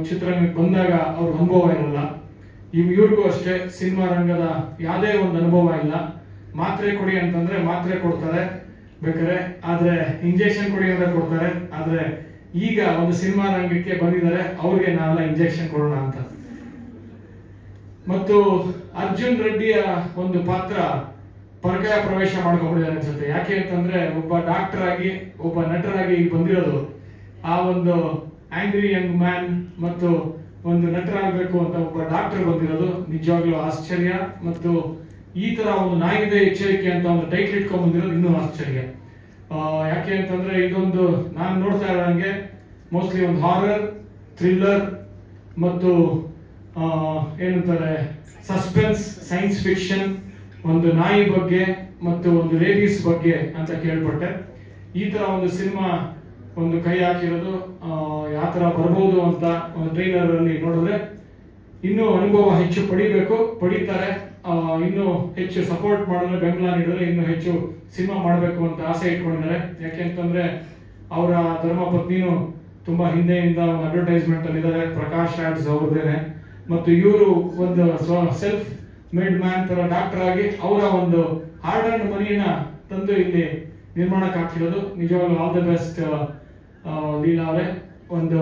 ಚಿತ್ರರಂಗಕ್ಕೆ ಬಂದಾಗ ಅವ್ರ ಅನುಭವ ಇರಲ್ಲ. ಇವ್ರಿಗೂ ಅಷ್ಟೇ ಸಿನಿಮಾ ರಂಗದ ಯಾವುದೇ ಒಂದು ಅನುಭವ ಇಲ್ಲ. ಮಾತ್ರೆ ಕೊಡಿ ಅಂತಂದರೆ ಮಾತ್ರೆ ಕೊಡ್ತಾರೆ ಬೇಕಾದ್ರೆ, ಆದರೆ ಇಂಜೆಕ್ಷನ್ ಕೊಡಿ ಅಂತ ಕೊಡ್ತಾರೆ. ಆದರೆ ಈಗ ಒಂದು ಸಿನಿಮಾ ರಂಗಕ್ಕೆ ಬಂದಿದ್ದಾರೆ, ಅವ್ರಿಗೆ ನಾವೆಲ್ಲ ಇಂಜೆಕ್ಷನ್ ಕೊಡೋಣ ಅಂತ. ಮತ್ತು ಅರ್ಜುನ್ ರೆಡ್ಡಿಯ ಒಂದು ಪಾತ್ರ ಪರಕಾಯ ಪ್ರವೇಶ ಮಾಡ್ಕೊಂಡ್ಬಿಟ್ಟಿದ್ದಾರೆ ಅನ್ಸುತ್ತೆ. ಯಾಕೆ ಅಂತಂದ್ರೆ ಒಬ್ಬ ಡಾಕ್ಟರ್ ಆಗಿ, ಒಬ್ಬ ನಟರಾಗಿ ಈಗ ಬಂದಿರೋದು, ಆ ಒಂದು ಆಂಗ್ರಿ ಯಂಗ್ ಮ್ಯಾನ್ ಮತ್ತು ಒಂದು ನಟರಾಗಬೇಕು ಅಂತ ಒಬ್ಬ ಡಾಕ್ಟರ್ ಬಂದಿರೋದು ನಿಜವಾಗ್ಲೂ ಆಶ್ಚರ್ಯ. ಮತ್ತು ಈ ತರ ಒಂದು ನಾಯಿದೆ ಎಚ್ಚರಿಕೆ ಅಂತ ಒಂದು ಟೈಟ್ಲ್ ಇಟ್ಕೊಂಡ್ ಬಂದಿರೋದು ಇನ್ನೂ ಆಶ್ಚರ್ಯ. ಯಾಕೆ ಅಂತಂದ್ರೆ ಇದೊಂದು ನಾನು ನೋಡ್ತಾ ಇರೋಂಗೆ ಮೋಸ್ಟ್ಲಿ ಒಂದು ಹಾರರ್, ಥ್ರಿಲ್ಲರ್ ಮತ್ತು ಏನಂತಾರೆ ಸಸ್ಪೆನ್ಸ್, ಸೈನ್ಸ್ ಫಿಕ್ಷನ್, ಒಂದು ನಾಯಿ ಬಗ್ಗೆ ಮತ್ತು ಒಂದು ರೇಬೀಸ್ ಬಗ್ಗೆ ಅಂತ ಕೇಳ್ಪಟ್ಟೆ. ಈ ತರ ಒಂದು ಸಿನಿಮಾ ಒಂದು ಕೈ ಹಾಕಿರೋದು ಯಾವ ತರ ಬರ್ಬೋದು ಅಂತ ಒಂದು ಟ್ರೈಲರ್ ಅಲ್ಲಿ ನೋಡಿದ್ರೆ ಇನ್ನೂ ಅನುಭವ ಹೆಚ್ಚು ಪಡೀತಾರೆ. ಇನ್ನೂ ಹೆಚ್ಚು ಸಪೋರ್ಟ್ ಮಾಡಿದ್ರೆ, ಬೆಂಬಲ ನೀಡಿದ್ರೆ ಇನ್ನೂ ಹೆಚ್ಚು ಸಿನಿಮಾ ಮಾಡಬೇಕು ಅಂತ ಆಸೆ ಇಟ್ಕೊಂಡಿದ್ದಾರೆ. ಯಾಕೆಂತಂದ್ರೆ ಅವರ ಧರ್ಮಪತ್ನಿನೂ ತುಂಬಾ ಹಿಂದೆಯಿಂದ ಒಂದು ಅಡ್ವರ್ಟೈಸ್ಮೆಂಟ್ ಅಲ್ಲಿ ಇದ್ದಾರೆ, ಪ್ರಕಾಶ್ ಆಡ್ಸ್ ಅವ್ರದ್ದೇನೆ. ಮತ್ತು ಇವರು ಒಂದು ಸೆಲ್ಫ್ ಮೇಡ್ ಮ್ಯಾನ್ ತರ ಡಾಕ್ಟರ್ ಆಗಿ ಅವರ ಒಂದು ಹಾರ್ಡ್ ಅಂಡ್ ಮನಿಯನ್ನ ತಂದು ಇಲ್ಲಿ ನಿರ್ಮಾಣಕ್ಕೆ ಆಗ್ತಿರೋದು. ನಿಜವಾಗ್ಲೂ ಆಲ್ ದ ಬೆಸ್ಟ್ ಲೀಲಾ ಅವರೇ. ಒಂದು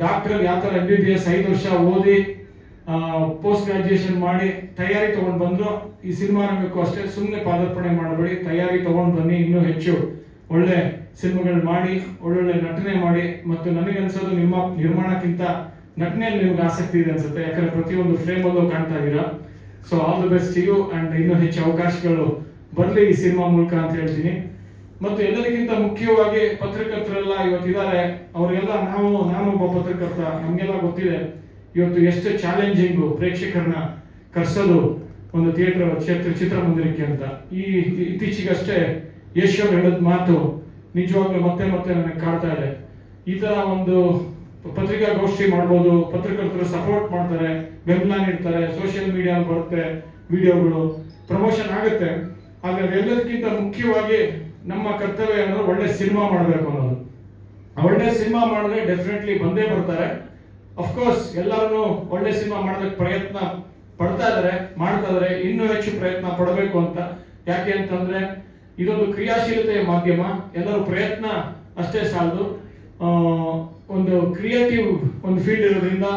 ಡಾಕ್ಟರ್ ಯಾವ ಥರ MBBS 5 ವರ್ಷ ಓದಿ ಪೋಸ್ಟ್ ಗ್ರಾಜುಯೇಷನ್ ಮಾಡಿ ತಯಾರಿ ತಗೊಂಡು ಬಂದ್ರು, ಈ ಸಿನಿಮಾ ರಂಗಕ್ಕೂ ಅಷ್ಟೇ ಸುಮ್ಮನೆ ಪಾದಾರ್ಪಣೆ ಮಾಡಬೇಡಿ, ತಯಾರಿ ತಗೊಂಡು ಬನ್ನಿ, ಇನ್ನೂ ಹೆಚ್ಚು ಒಳ್ಳೆ ಸಿನಿಮಾಗಳು ಮಾಡಿ, ಒಳ್ಳೊಳ್ಳೆ ನಟನೆ ಮಾಡಿ. ಮತ್ತು ನನಗನ್ಸೋದು ನಿಮ್ಮ ನಿರ್ಮಾಣಕ್ಕಿಂತ ನಟನೆಯಲ್ಲಿ ನಿಮ್ಗೆ ಆಸಕ್ತಿ ಇದೆ ಅನ್ಸುತ್ತೆ, ಯಾಕಂದ್ರೆ ಪ್ರತಿಯೊಂದು ಫ್ರೇಮಲ್ಲೂ ಕಾಣ್ತಾ ಇದ್ದೀರಾ. So all the best you and ಇನ್ನೂ ಹೆಚ್ಚು ಅವಕಾಶಗಳು ಬರಲಿ ಈ ಸಿನಿಮಾ ಮೂಲಕ ಅಂತ ಹೇಳ್ತೀನಿ. ಮತ್ತು ಎಲ್ಲರಿಗಿಂತ ಮುಖ್ಯವಾಗಿ ಪತ್ರಕರ್ತರೆಲ್ಲ ಇವತ್ತಿದ್ದಾರೆ, ಅವರಿಗೆಲ್ಲ ನಾನು ಒಬ್ಬ ಪತ್ರಕರ್ತ, ನಮಗೆಲ್ಲ ಗೊತ್ತಿದೆ ಇವತ್ತು ಎಷ್ಟು ಚಾಲೆಂಜಿಂಗು ಪ್ರೇಕ್ಷಕರನ್ನ ಕರ್ಸೋದು ಒಂದು ಚಿತ್ರಮಂದಿರಕ್ಕೆ ಅಂತ. ಈ ಇತ್ತೀಚೆಗಷ್ಟೇ ಯಶ್ ಅವರು ಹೇಳಿದ ಮಾತು ನಿಜವಾಗ್ಲೂ ಮತ್ತೆ ನನಗೆ ಕಾಡ್ತಾ ಇದೆ. ಈ ತರ ಒಂದು ಪತ್ರಿಕಾಗೋಷ್ಠಿ ಮಾಡ್ಬೋದು, ಪತ್ರಕರ್ತರು ಸಪೋರ್ಟ್ ಮಾಡ್ತಾರೆ, ಬೆಂಬಲ ನೀಡ್ತಾರೆ, ಸೋಷಿಯಲ್ ಮೀಡಿಯಾ ಬರುತ್ತೆ, ವಿಡಿಯೋಗಳು ಪ್ರಮೋಷನ್ ಆಗುತ್ತೆ. ಆದ್ರೆ ಅದೆಲ್ಲದಕ್ಕಿಂತ ಮುಖ್ಯವಾಗಿ ನಮ್ಮ ಕರ್ತವ್ಯ ಅಂದ್ರೆ ಒಳ್ಳೆ ಸಿನಿಮಾ ಮಾಡಬೇಕು ಅನ್ನೋದು. ಒಳ್ಳೆ ಸಿನಿಮಾ ಮಾಡಿದ್ರೆ ಡೆಫಿನೆಟ್ಲಿ ಬಂದೇ ಬರ್ತಾರೆ. ಅಫ್ಕೋರ್ಸ್ ಎಲ್ಲರೂ ಒಳ್ಳೆ ಸಿನಿಮಾ ಮಾಡೋದಕ್ಕೆ ಪ್ರಯತ್ನ ಮಾಡ್ತಾ ಇದಾರೆ, ಇನ್ನೂ ಹೆಚ್ಚು ಪ್ರಯತ್ನ ಪಡಬೇಕು ಅಂತ. ಯಾಕೆ ಅಂತಂದ್ರೆ ಇದೊಂದು ಕ್ರಿಯಾಶೀಲತೆಯ ಮಾಧ್ಯಮ, ಎಲ್ಲರೂ ಪ್ರಯತ್ನ ಅಷ್ಟೇ ಸಾಲದು. ಒಂದು ಕ್ರಿಯೇಟಿವ್ ಒಂದು ಫೀಲ್ಡ್ ಇರೋದ್ರಿಂದ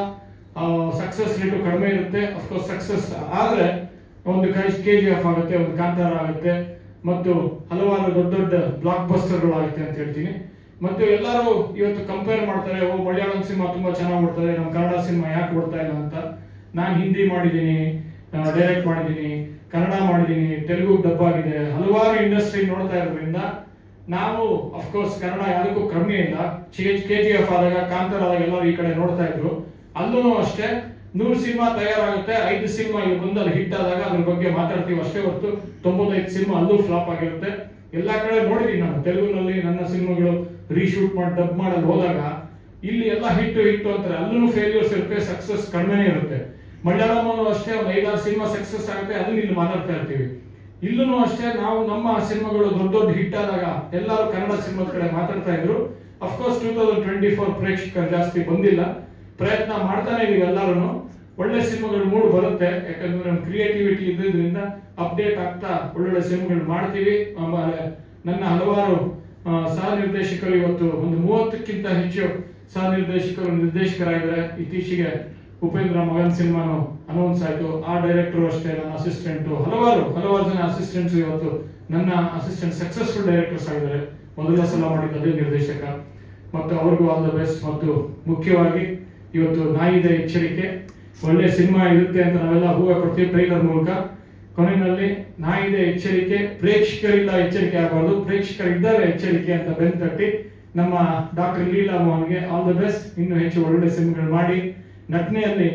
ಸಕ್ಸಸ್ ರೇಟು ಕಡಿಮೆ ಇರುತ್ತೆ. ಅಫ್ಕೋರ್ಸ್ ಸಕ್ಸಸ್ ಆದ್ರೆ ಒಂದು KGF ಆಗುತ್ತೆ, ಒಂದು ಕಾಂತಾರ ಆಗುತ್ತೆ, ಮತ್ತು ಹಲವಾರು ದೊಡ್ಡ ಬ್ಲಾಕ್ ಬಸ್ಟರ್ಗಳು ಆಗುತ್ತೆ ಅಂತ ಹೇಳ್ತೀನಿ. ಮತ್ತು ಎಲ್ಲರೂ ಇವತ್ತು ಕಂಪೇರ್ ಮಾಡ್ತಾರೆ, ಮಲಯಾಳಂ ಸಿನಿಮಾ ತುಂಬಾ ಚೆನ್ನಾಗಿ ಓಡ್ತಾರೆ, ನಮ್ಮ ಕನ್ನಡ ಸಿನಿಮಾ ಯಾಕೆ ಓಡ್ತಾ ಇಲ್ಲ ಅಂತ. ನಾನು ಹಿಂದಿ ಮಾಡಿದ್ದೀನಿ, ಡೈರೆಕ್ಟ್ ಮಾಡಿದ್ದೀನಿ, ಕನ್ನಡ ಮಾಡಿದ್ದೀನಿ, ತೆಲುಗು ಡಬ್ ಆಗಿದೆ, ಹಲವಾರು ಇಂಡಸ್ಟ್ರಿ ನೋಡ್ತಾ ಇರೋದ್ರಿಂದ ನಾವು ಅಫ್ಕೋರ್ಸ್ ಕನ್ನಡ ಯಾವುದಕ್ಕೂ ಕಮ್ಮಿ ಇಲ್ಲ. KGF ಆದಾಗ, ಕಾಂತಾರ ಆದಾಗ ಎಲ್ಲರೂ ಈ ಕಡೆ ನೋಡ್ತಾ ಇದ್ರು. ಅಲ್ಲೂ ಅಷ್ಟೇ 100 ಸಿನಿಮಾ ತಯಾರಾಗುತ್ತೆ, 5 ಸಿನಿಮಾ ಇಲ್ಲಿ ಬಂದಲ್ಲಿ ಹಿಟ್ ಆದಾಗ ಅದ್ರ ಬಗ್ಗೆ ಮಾತಾಡ್ತೀವಿ ಅಷ್ಟೇ ಹೊರತು 95 ಸಿನಿಮಾ ಅಲ್ಲೂ ಫ್ಲಾಪ್ ಆಗಿರುತ್ತೆ. ಎಲ್ಲಾ ಕಡೆ ನೋಡಿದೀನಿ ನಾನು, ತೆಲುಗುನಲ್ಲಿ ನನ್ನ ಸಿನಿಮಾಗಳು ರೀಶೂಟ್ ಮಾಡಿ ಡಬ್ ಮಾಡಲು ಹೋದಾಗ ಇಲ್ಲಿ ಎಲ್ಲ ಹಿಟ್ಟು ಅಂತಾರೆ, ಅಲ್ಲೂ ಫೇಲ್ಯೂರ್ಸ್ ಇರುತ್ತೆ, ಸಕ್ಸಸ್ ಕಡಿಮೆನೇ ಇರುತ್ತೆ. ಮಲಯಾಳಮಲ್ಲೂ ಅಷ್ಟೇ ಒಂದು 5-6 ಸಿನಿಮಾ ಸಕ್ಸಸ್ ಆಗುತ್ತೆ, ಅದನ್ನ ಇಲ್ಲಿ ಮಾತಾಡ್ತಾ ಇರ್ತೀವಿ. ಇಲ್ಲೂ ಅಷ್ಟೇ ನಾವು ನಮ್ಮ ಸಿನಿಮಾಗಳು ದೊಡ್ಡ ಹಿಟ್ ಆದಾಗ ಎಲ್ಲರೂ ಕನ್ನಡ ಸಿನಿಮಾದ ಕಡೆ ಮಾತಾಡ್ತಾ ಇದ್ರು. ಅಫ್ಕೋರ್ಸ್ 2024 ಪ್ರೇಕ್ಷಕರು ಜಾಸ್ತಿ ಬಂದಿಲ್ಲ, ಪ್ರಯತ್ನ ಮಾಡ್ತಾನೆ ಇದೀವಿ ಎಲ್ಲರೂ. ಒಳ್ಳೆ ಸಿನಿಮಾಗಳು ಮೂಡ್ ಬರುತ್ತೆ, ಯಾಕಂದ್ರೆ ನಮ್ಮ ಕ್ರಿಯೇಟಿವಿಟಿ ಇದ್ರಿಂದ ಅಪ್ಡೇಟ್ ಆಗ್ತಾ ಒಳ್ಳೊಳ್ಳೆ ಸಿನಿಮಾಗಳು ಮಾಡ್ತೀವಿ. ಆಮೇಲೆ ನನ್ನ ಹಲವಾರು ಸಹ ನಿರ್ದೇಶಕರು ಇವತ್ತು ಒಂದು 30ಕ್ಕಿಂತ ಹೆಚ್ಚು ಸಹ ನಿರ್ದೇಶಕರಾಗಿದ್ದಾರೆ. ಇತ್ತೀಚೆಗೆ ಉಪೇಂದ್ರ ಮಗನ್ ಸಿನಿಮಾನು ಅನೌನ್ಸ್ ಆಯ್ತು, ಆ ಡೈರೆಕ್ಟರ್ ಅಷ್ಟೇ, ನನ್ನ ಅಸಿಸ್ಟೆಂಟ್, ಹಲವಾರು ಜನ ಅಸಿಸ್ಟೆಂಟ್ಸ್ ಇವತ್ತು ನನ್ನ ಅಸಿಸ್ಟೆಂಟ್ ಸಕ್ಸಸ್ಫುಲ್ ಡೈರೆಕ್ಟರ್ಸ್ ಆಗಿದ್ದಾರೆ. ಮೊದಲ ಸಲ ಮಾಡಿದ ಅದೇ ನಿರ್ದೇಶಕ, ಮತ್ತು ಅವ್ರಿಗೂ ಆಲ್ ದ ಬೆಸ್ಟ್. ಮತ್ತು ಮುಖ್ಯವಾಗಿ ಇವತ್ತು ನಾಯಿದೆ ಎಚ್ಚರಿಕೆ ಒಳ್ಳೆ ಸಿನಿಮಾ ಇರುತ್ತೆ ಅಂತ ನಾವೆಲ್ಲ ಹೂವು ಕೊಡ್ತೀವಿ ಟ್ರೈಲರ್ ಮೂಲಕ. ಕೊನೆಯಲ್ಲಿ ನಾಯಿದೆ ಎಚ್ಚರಿಕೆ, ಪ್ರೇಕ್ಷಕರಿಂದ ಎಚ್ಚರಿಕೆ ಆಗಬಾರ್ದು, ಪ್ರೇಕ್ಷಕರಿದ್ದಾರೆ ಎಚ್ಚರಿಕೆ ಅಂತ ಬೆನ್ನು ತಟ್ಟಿ ನಮ್ಮ ಡಾಕ್ಟರ್ ಲೀಲಾ ಮೋಹನ್ಗೆ ಆಲ್ ದ ಬೆಸ್ಟ್. ಇನ್ನೂ ಹೆಚ್ಚು ಒಳ್ಳೆ ಸಿನಿಮಾಗಳು ಮಾಡಿ, ನಟನೆಯಲ್ಲಿ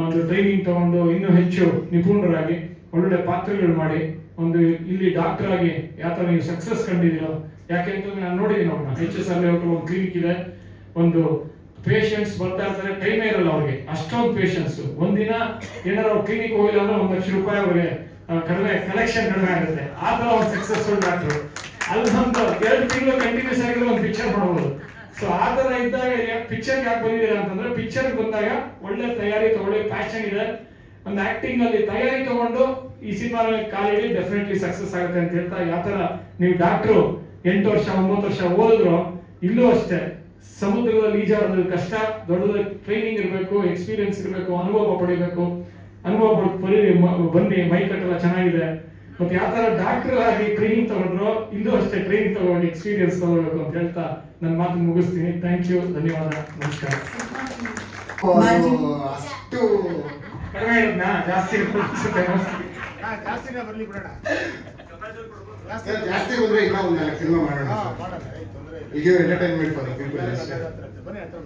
ಒಂದು ಟ್ರೈನಿಂಗ್ ತಗೊಂಡು ಇನ್ನೂ ಹೆಚ್ಚು ನಿಪುಣರಾಗಿ ಒಳ್ಳೊಳ್ಳೆ ಪಾತ್ರಗಳು ಮಾಡಿ, ಒಂದು ಇಲ್ಲಿ ಡಾಕ್ಟರ್ ಆಗಿ ಯಾವ ತರ ನೀವು ಸಕ್ಸಸ್ ಕಂಡಿದ್ದೀರೋ. ಯಾಕೆ ಅಂತಂದ್ರೆ ನಾನು ನೋಡಿದ್ದೀನಿ ಅವ್ರನ್ನ, HSR ಒಂದು ಕ್ಲಿನಿಕ್ ಇದೆ, ಒಂದು ಪೇಷಂಟ್ಸ್ ಬರ್ತಾ ಇರ್ತಾರೆ, ಟೈಮೇ ಇರಲ್ಲ ಅವ್ರಿಗೆ, ಅಷ್ಟೊಂದು ಪೇಷಂಟ್ಸ್. ಒಂದಿನ ಏನಾದ್ರು ಅವ್ರ ಕ್ಲಿನಿಕ್ ಹೋಗಿಲ್ಲ ಅಂದ್ರೆ 1 ಲಕ್ಷ ರೂಪಾಯಿ ಅವ್ರಿಗೆ ಕಲೆಕ್ಷನ್ ಕಡಿಮೆ ಆಗುತ್ತೆ. ಆ ತರ ಒಂದು ಸಕ್ಸಸ್ಫುಲ್ ಡಾಕ್ಟರ್. ಅಲ್ಲೊಂದು 2 ತಿಂಗಳು ಕಂಟಿನ್ಯೂಸ್ ಆಗಿರೋ ಒಂದು ಪಿಕ್ಚರ್ ಮಾಡಬಹುದು. ಸೊ ಆ ತರ ಇದ್ದಾಗ ಪಿಕ್ಚರ್ ಯಾಕೆ ಬಂದಿದ್ದೀರಾ ಅಂತಂದ್ರೆ, ಪಿಕ್ಚರ್ ಬಂದಾಗ ಒಳ್ಳೆ ತಯಾರಿ ತಗೊಳ್ಳಿ, ಪ್ಯಾಷನ್ ಇದೆ, ಒಂದು ಆಕ್ಟಿಂಗ್ ಅಲ್ಲಿ ತಯಾರಿ ತಗೊಂಡು ಈ ಸಿನಿಮಾ ಕಾಲಿಡಿ ಡೆಫಿನೆಟ್ಲಿ ಸಕ್ಸಸ್ ಆಗುತ್ತೆ ಅಂತ ಹೇಳ್ತಾ, ಯಾವ ತರ ನೀವು ಡಾಕ್ಟ್ರು 8 ವರ್ಷ 9 ವರ್ಷ ಓದಿದ್ರು, ಇಲ್ಲೂ ಅಷ್ಟೇ ಸಮುದ್ರದಲ್ಲಿ ಈಜಾಡೋದು ಕಷ್ಟ, ದೊಡ್ಡ ಟ್ರೈನಿಂಗ್ ಇರಬೇಕು, ಎಕ್ಸ್ಪೀರಿಯನ್ಸ್ ಇರಬೇಕು, ಅನುಭವ ಪಡಿಬೇಕು. ಅನುಭವ ಬನ್ನಿ, ಮೈ ಕಟ್ಟೆಲ್ಲ ಚೆನ್ನಾಗಿದೆ. ಮತ್ತೆ ಯಾವ ತರ ಡಾಕ್ಟರ್ ಆಗಿ ಟ್ರೈನಿಂಗ್ ತಗೊಂಡ್ರು, ಇಲ್ಲೂ ಅಷ್ಟೇ ಟ್ರೈನಿಂಗ್ ತಗೊಂಡು ಎಕ್ಸ್ಪೀರಿಯನ್ಸ್ ತಗೋಬೇಕು ಅಂತ ಹೇಳ್ತಾ ನನ್ನ ಮಾತು ಮುಗಿಸ್ತೀನಿ. ಥ್ಯಾಂಕ್ ಯು, ಧನ್ಯವಾದ, ನಮಸ್ಕಾರ. ಅಷ್ಟು ಕಡಿಮೆ ಇರೋದ್ನಾ ಜಾಸ್ತಿ ಜಾಸ್ತಿನೇ ಬರ್ಲಿ ಬಿಡೋಣ, ಜಾಸ್ತಿ ಬಂದ್ರೆ ಇನ್ನೂ ಒಂದು 4 ಸಿನಿಮಾ ಮಾಡೋಣ. ಈಗ ಎಂಟರ್ಟೈನ್ಮೆಂಟ್ ಫಾರ್ ದ ಪೀಪಲ್ ಅಷ್ಟೇ. ಬನ್ನಿ ಹತ್ರ.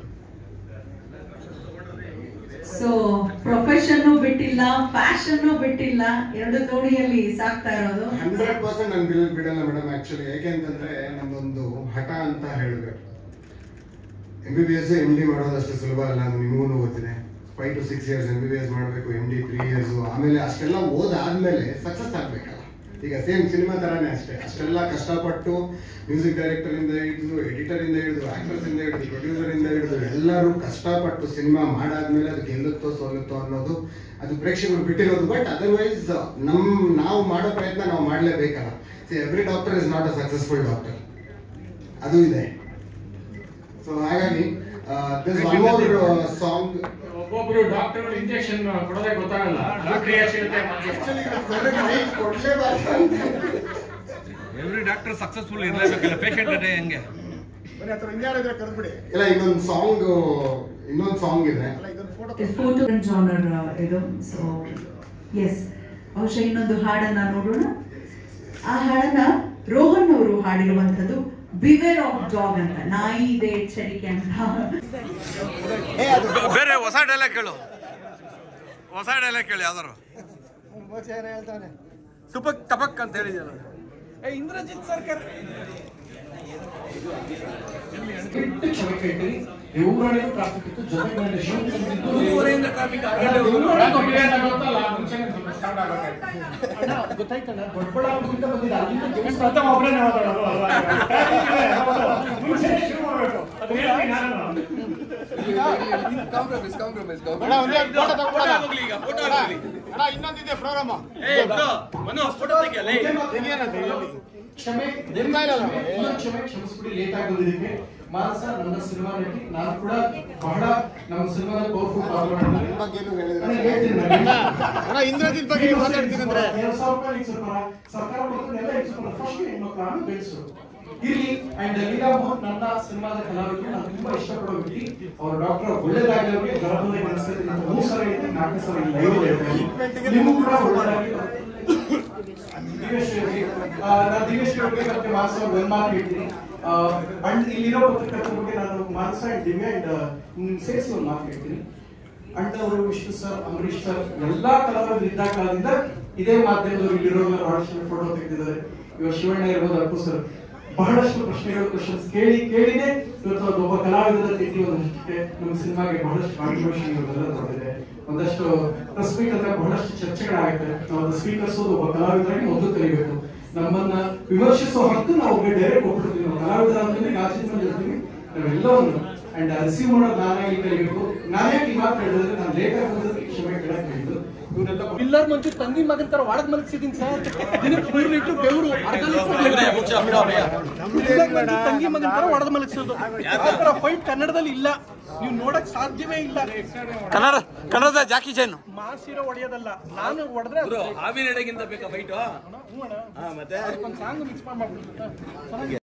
ಸೊ ಪ್ರೊಫೆಷನ್ ಬಿಟ್ಟಿಲ್ಲ, ಫ್ಯಾಷನ್ ಬಿಟ್ಟಿಲ್ಲ, ಎರಡು ದೋಣಿಯಲ್ಲಿ ಸಾಕ್ತಾ ಇರೋದು. 100% ನಾನು ಬಿಡಲ್ಲ ಮೇಡಮ್. ಆಕ್ಚುಲಿ ಯಾಕೆ ಅಂತಂದ್ರೆ ನಮ್ದೊಂದು ಹಠ ಅಂತ ಹೇಳ್ಬೇಕು. MBBS MD ಮಾಡೋದಷ್ಟು ಸುಲಭ ಅಲ್ಲ, ನಿಮಗೂ ಗೊತ್ತಿದೆ. 5 to 6 years MBBS ಮಾಡಬೇಕು, MD 3 years, ಆಮೇಲೆ ಅಷ್ಟೆಲ್ಲ ಓದಾದ್ಮೇಲೆ ಸಕ್ಸಸ್ ಆಗ್ಬೇಕಲ್ಲ. ಈಗ ಸೇಮ್ ಸಿನಿಮಾ ಥರನೇ ಅಷ್ಟೇ. ಅಷ್ಟೆಲ್ಲ ಕಷ್ಟಪಟ್ಟು ಮ್ಯೂಸಿಕ್ ಡೈರೆಕ್ಟರಿಂದ ಹಿಡಿದು, ಎಡಿಟರಿಂದ ಹಿಡಿದು, ಆ್ಯಕ್ಟರ್ಸಿಂದ ಹಿಡಿದು, ಪ್ರೊಡ್ಯೂಸರಿಂದ ಹಿಡಿದು ಎಲ್ಲರೂ ಕಷ್ಟಪಟ್ಟು ಸಿನಿಮಾ ಮಾಡಾದ್ಮೇಲೆ ಅದು ಗೆಲ್ಲುತ್ತೋ ಸೋಲುತ್ತೋ ಅನ್ನೋದು ಅದು ಪ್ರೇಕ್ಷಕರು ಬಿಟ್ಟಿರೋದು. ಬಟ್ ಅದರ್ವೈಸ್ ನಾವು ಮಾಡೋ ಪ್ರಯತ್ನ ನಾವು ಮಾಡಲೇಬೇಕಲ್ಲ. Every doctor is not a successful doctor, ಅದು ಇದೆ. ಸೊ ಹಾಗಾಗಿ ಸಾಂಗ್ ಒಬ್ಬೊಬ್ರು ಡಾಕ್ಟರ್ಗಳು ಇಂಜೆಕ್ಷನ್ ಕೊಡೋದೇ ಗೊತ್ತಾಗಲ್ಲ, ಎವ್ರಿ ಡಾಕ್ಟರ್ ಸಕ್ಸಸ್ಫುಲ್ ಇರಲೇಬೇಕಲ್ಲ, ಪೇಷಂಟ್ ಅದೇ ಹೆಂಗೆ ಇಲ್ಲ. ಇನ್ನೊಂದು ಸಾಂಗ್ ಇದೆ, ಫೋಟೋ ಜಾನರ್ ಇದು. ಸೊ ಎಸ್, ಬಹುಶಃ ಇನ್ನೊಂದು ಹಾಡನ್ನ ನೋಡೋಣ. ಆ ಹಾಡನ್ನ ರೋಹನ್ ಅವರು ಹಾಡಿರುವಂಥದ್ದು ಬಿವೇರ್ ಆಫ್ ಡಾಗ್ ಅಂತ, ನಾಯಿ ಇದೆ ಎಚ್ಚರಿಕೆ ಅಂತ. ಬೇರೆ ಹೊಸ ಡೈಲಾಗ್ ಕೇಳು, ಹೊಸ ಡೈಲಾಗ್ ಕೇಳಿ ಯಾವ್ದಾರು. ಟಪಕ್ ಟಪಕ್ ಅಂತ ಹೇಳಿದ್ಯಲ್ಲ ಇಂದ್ರಜಿತ್ ಸರ್ಕಾರ. ಟ್ರಾಫಿಕ್ ಇತ್ತು, ಜೊತೆಗೆ ಗೊತ್ತಾಯ್ತಣ್ಣ, ದೊಡ್ಡಬಳ್ಳಾಪುರದಿಂದ ಬಂದಿದ್ದ ಅಲ್ಲಿಂದ ಪ್ರಥಮ ಒಬ್ಬರೇ ಮಾತಾಡೋದು ಇನ್ನೊಂದಿದೆ ಪ್ರೋಗ್ರಾಮ್. ಕ್ಷಮಿಸ್ಬಿಡಿ ಲೇಟ್ ಆಗಿ ಬಂದಿದ್ದಕ್ಕೆ. ಮಾನಸ ನನ್ನ ಸಿನಿಮಾ ನಟಿ, ನಾನು ಕೂಡ ಬಹಳ ನಮ್ಮ ಸಿನಿಮಾದ ಪವರ್ಫುಲ್ ಇಂದ್ರಜಿತ್ ಬಗ್ಗೆ ಮಾತಾಡ್ತೀನಿ ಅಂದ್ರೆ ಸರ್ಕಾರ ಫಸ್ಟ್ ಹೆಣ್ಮಕ್ಳನ್ನು ಬೆಳೆಸು ಇರ್ಲಿ. ಅಂಡ್ ಲೀಲಾ ಮೋಹನ್ ನನ್ನ ಸಿನಿಮಾದ ಕಲಾವಿದರು, ನಾನು ತುಂಬಾ ಇಷ್ಟಪಡೋ ವ್ಯಕ್ತಿ. ಅವ್ರ ಡಾಕ್ಟರ್ ಒಳ್ಳೆದಾಗಲಿ, ಅವ್ರಿಗೆ ಗರ್ಭದಲ್ಲಿ ಮನಸ್ಸಿಗೆ 3 ಸಲ ಇತ್ತು, 4 ಸಲ ಲೈವ್ ಹೇಳ್ತೀನಿ. ನಿಮಗೂ ಕೂಡ ಒಳ್ಳೆದಾಗಿ. ದಿವ್ಯಶ್ರೀ ಬಗ್ಗೆ ಮತ್ತೆ ಮಾನಸ ಒಂದು ಮಾತು ಹೇಳ್ತೀನಿ. ಅಂಡ್ ಇಲ್ಲಿರೋ ಪತ್ರಕರ್ತರ ಬಗ್ಗೆ ನಾನು ಮಾನಸ ಅಂಡ್ ದಿವ್ಯ ಅಂಡ್ ಸೇರಿಸಿ ಒಂದು ಮಾತು ಹೇಳ್ತೀನಿ. ಅಂಡ್ ಅವರು ವಿಷ್ಣು ಸರ್, ಅಂಬರೀಶ್ ಸರ್ ಎಲ್ಲಾ ಕಲಾವಿದರು ಇದ್ದ ಕಾಲದಿಂದ ಇದೇ ಮಾಧ್ಯಮದವರು ಇಲ್ಲಿರೋ ಬಹಳಷ್ಟು ಫೋಟೋ ತೆಗೆದಿದ್ದಾರೆ. ಇವಾಗ ಶಿವಣ್ಣ ಇರ್ಬೋದು, ಅಪ್ಪು ಸರ್, ಬಹಳಷ್ಟು ಕ್ವಶನ್ಸ್ ಕೇಳಿನೇ ಇವತ್ತು ಒಬ್ಬ ಕಲಾವಿದರ ರೀತಿ ಒಂದಷ್ಟೇ ನಮ್ಮ ಸಿನಿಮಾಗೆ ಬಹಳಷ್ಟು ಕಾಂಟ್ರಿಬ್ಯೂಷನ್ ಇರೋದೆಲ್ಲ ದೊಡ್ಡದಿದೆ. ಒಂದಷ್ಟು ಪ್ರೆಸ್ ಮೀಟ್ ಅಂತ ಬಹಳಷ್ಟು ಚರ್ಚೆಗಳಾಗುತ್ತೆ. ನಾವು ಸ್ಪೀಕರ್ಸ್ ಒಬ್ಬ ಕಲಾವಿದರಾಗಿ ಮೊದಲು ಕಲಿಬೇಕು. ನಮ್ಮನ್ನ ವಿಮರ್ಶಿಸುವ ಹಕ್ಕು ನಾವು ಡೈರೆಕ್ಟ್ ಹೋಗ್ಬಿಡ್ತೀವಿ. ನಾವು ಕಲಾವಿದರಾದ್ಮೇಲೆ ಗಾಜಿನ ಮೇಲೆ ಇರ್ತೀವಿ ನಾವೆಲ್ಲವನ್ನು. ಅಂಡ್ ರಿಸೀವ್ ಮಾಡೋದು ನಾನಾಗಿ ಕಲಿಬೇಕು. ನಾನೇ ಈ ಮಾತು ಹೇಳಿದ್ರೆ ನಾನು ಲೇಟ್ ಆಗಿ ಬಂದ್ರೆ ಕ್ಷಮೆ ಕೇಳಕ್ ಹೇಳಿದ್ದು. ಪಿಲ್ಲರ್ ಮಂಚು ತಂಗಿ ಮಗನ ತರ ಒಳಗ್ ಮಲಗಿಸಿದೀನಿ ಸರ್. ದಿನಕ್ಕೆ 3 ಲೀಟರ್ ಬೆವರು ತಂಗಿ ಮಗನ ತರ ಒಡೆದು ಮಲಗಿಸೋದು. ಆ ಫೈಟ್ ಕನ್ನಡದಲ್ಲಿ ಇಲ್ಲ, ನೀವು ನೋಡಕ್ ಸಾಧ್ಯವೇ ಇಲ್ಲ. ಕನ್ನಡದ ಜಾಕಿ ಚೈನ್ ಮಾಸಿರೋ ಹೊಡೆಯೋದಲ್ಲ, ನಾನು ಹೊಡೆದ್ರೆ ಹಾವಿನ ಎಡೆಗಿಂತ ಬೇಕಾ ಫೈಟ್. ಮತ್ತೆ ಸಾಂಗ್ ಮಿಕ್ಸ್ ಮಾಡ್ಬಿಡ್ತೀನಿ.